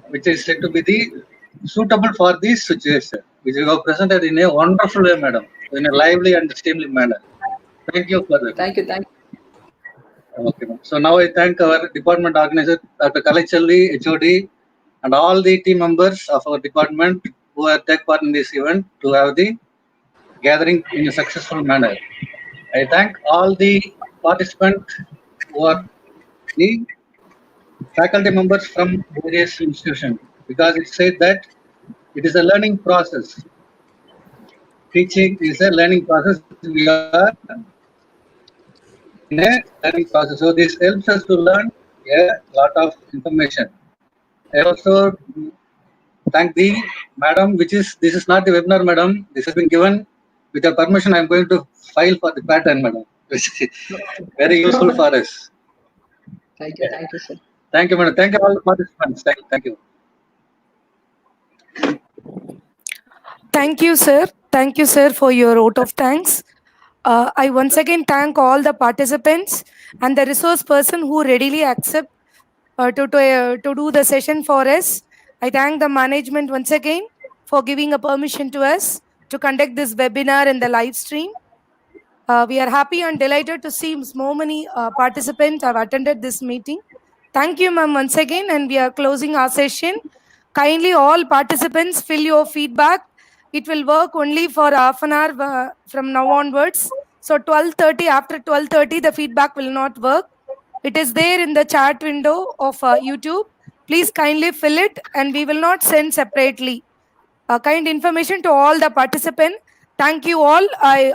which is said to be the suitable for this situation, which you have presented in a wonderful way, madam, in a lively and streamlined manner. Thank you for that. Thank you. Okay, ma'am. So now I thank our department organizer, Dr. Kalachalli, HOD, and all the team members of our department who have taken part in this event to have the gathering in a successful manner. I thank all the participants who are the faculty members from various institutions, because it said that it is a learning process. Teaching is a learning process. We are in a learning process. So this helps us to learn a lot of information. I also thank the madam, this is not the webinar, madam. This has been given with your permission. I am going to file for the pattern, madam, which is very useful for us. Thank you, sir. Thank you, madam. Thank you all the participants. Thank you. Thank you, sir. Thank you, sir, for your vote of thanks. I once again thank all the participants and the resource person who readily accept to do the session for us. I thank the management once again for giving a permission to us to conduct this webinar in the live stream. We are happy and delighted to see so many participants have attended this meeting. Thank you, ma'am, once again, and we are closing our session. Kindly, all participants, fill your feedback. It will work only for half an hour from now onwards. So 12:30, after 12:30, the feedback will not work. It is there in the chat window of YouTube. Please kindly fill it, and we will not send separately. Kind information to all the participants. Thank you all.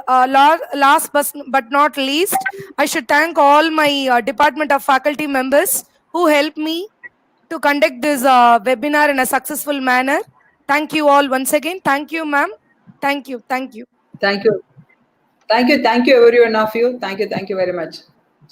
Last but not least, I should thank all my Department of Faculty members who helped me to conduct this webinar in a successful manner. Thank you all once again. Thank you, ma'am. Thank you. Thank you, every one of you. Thank you very much.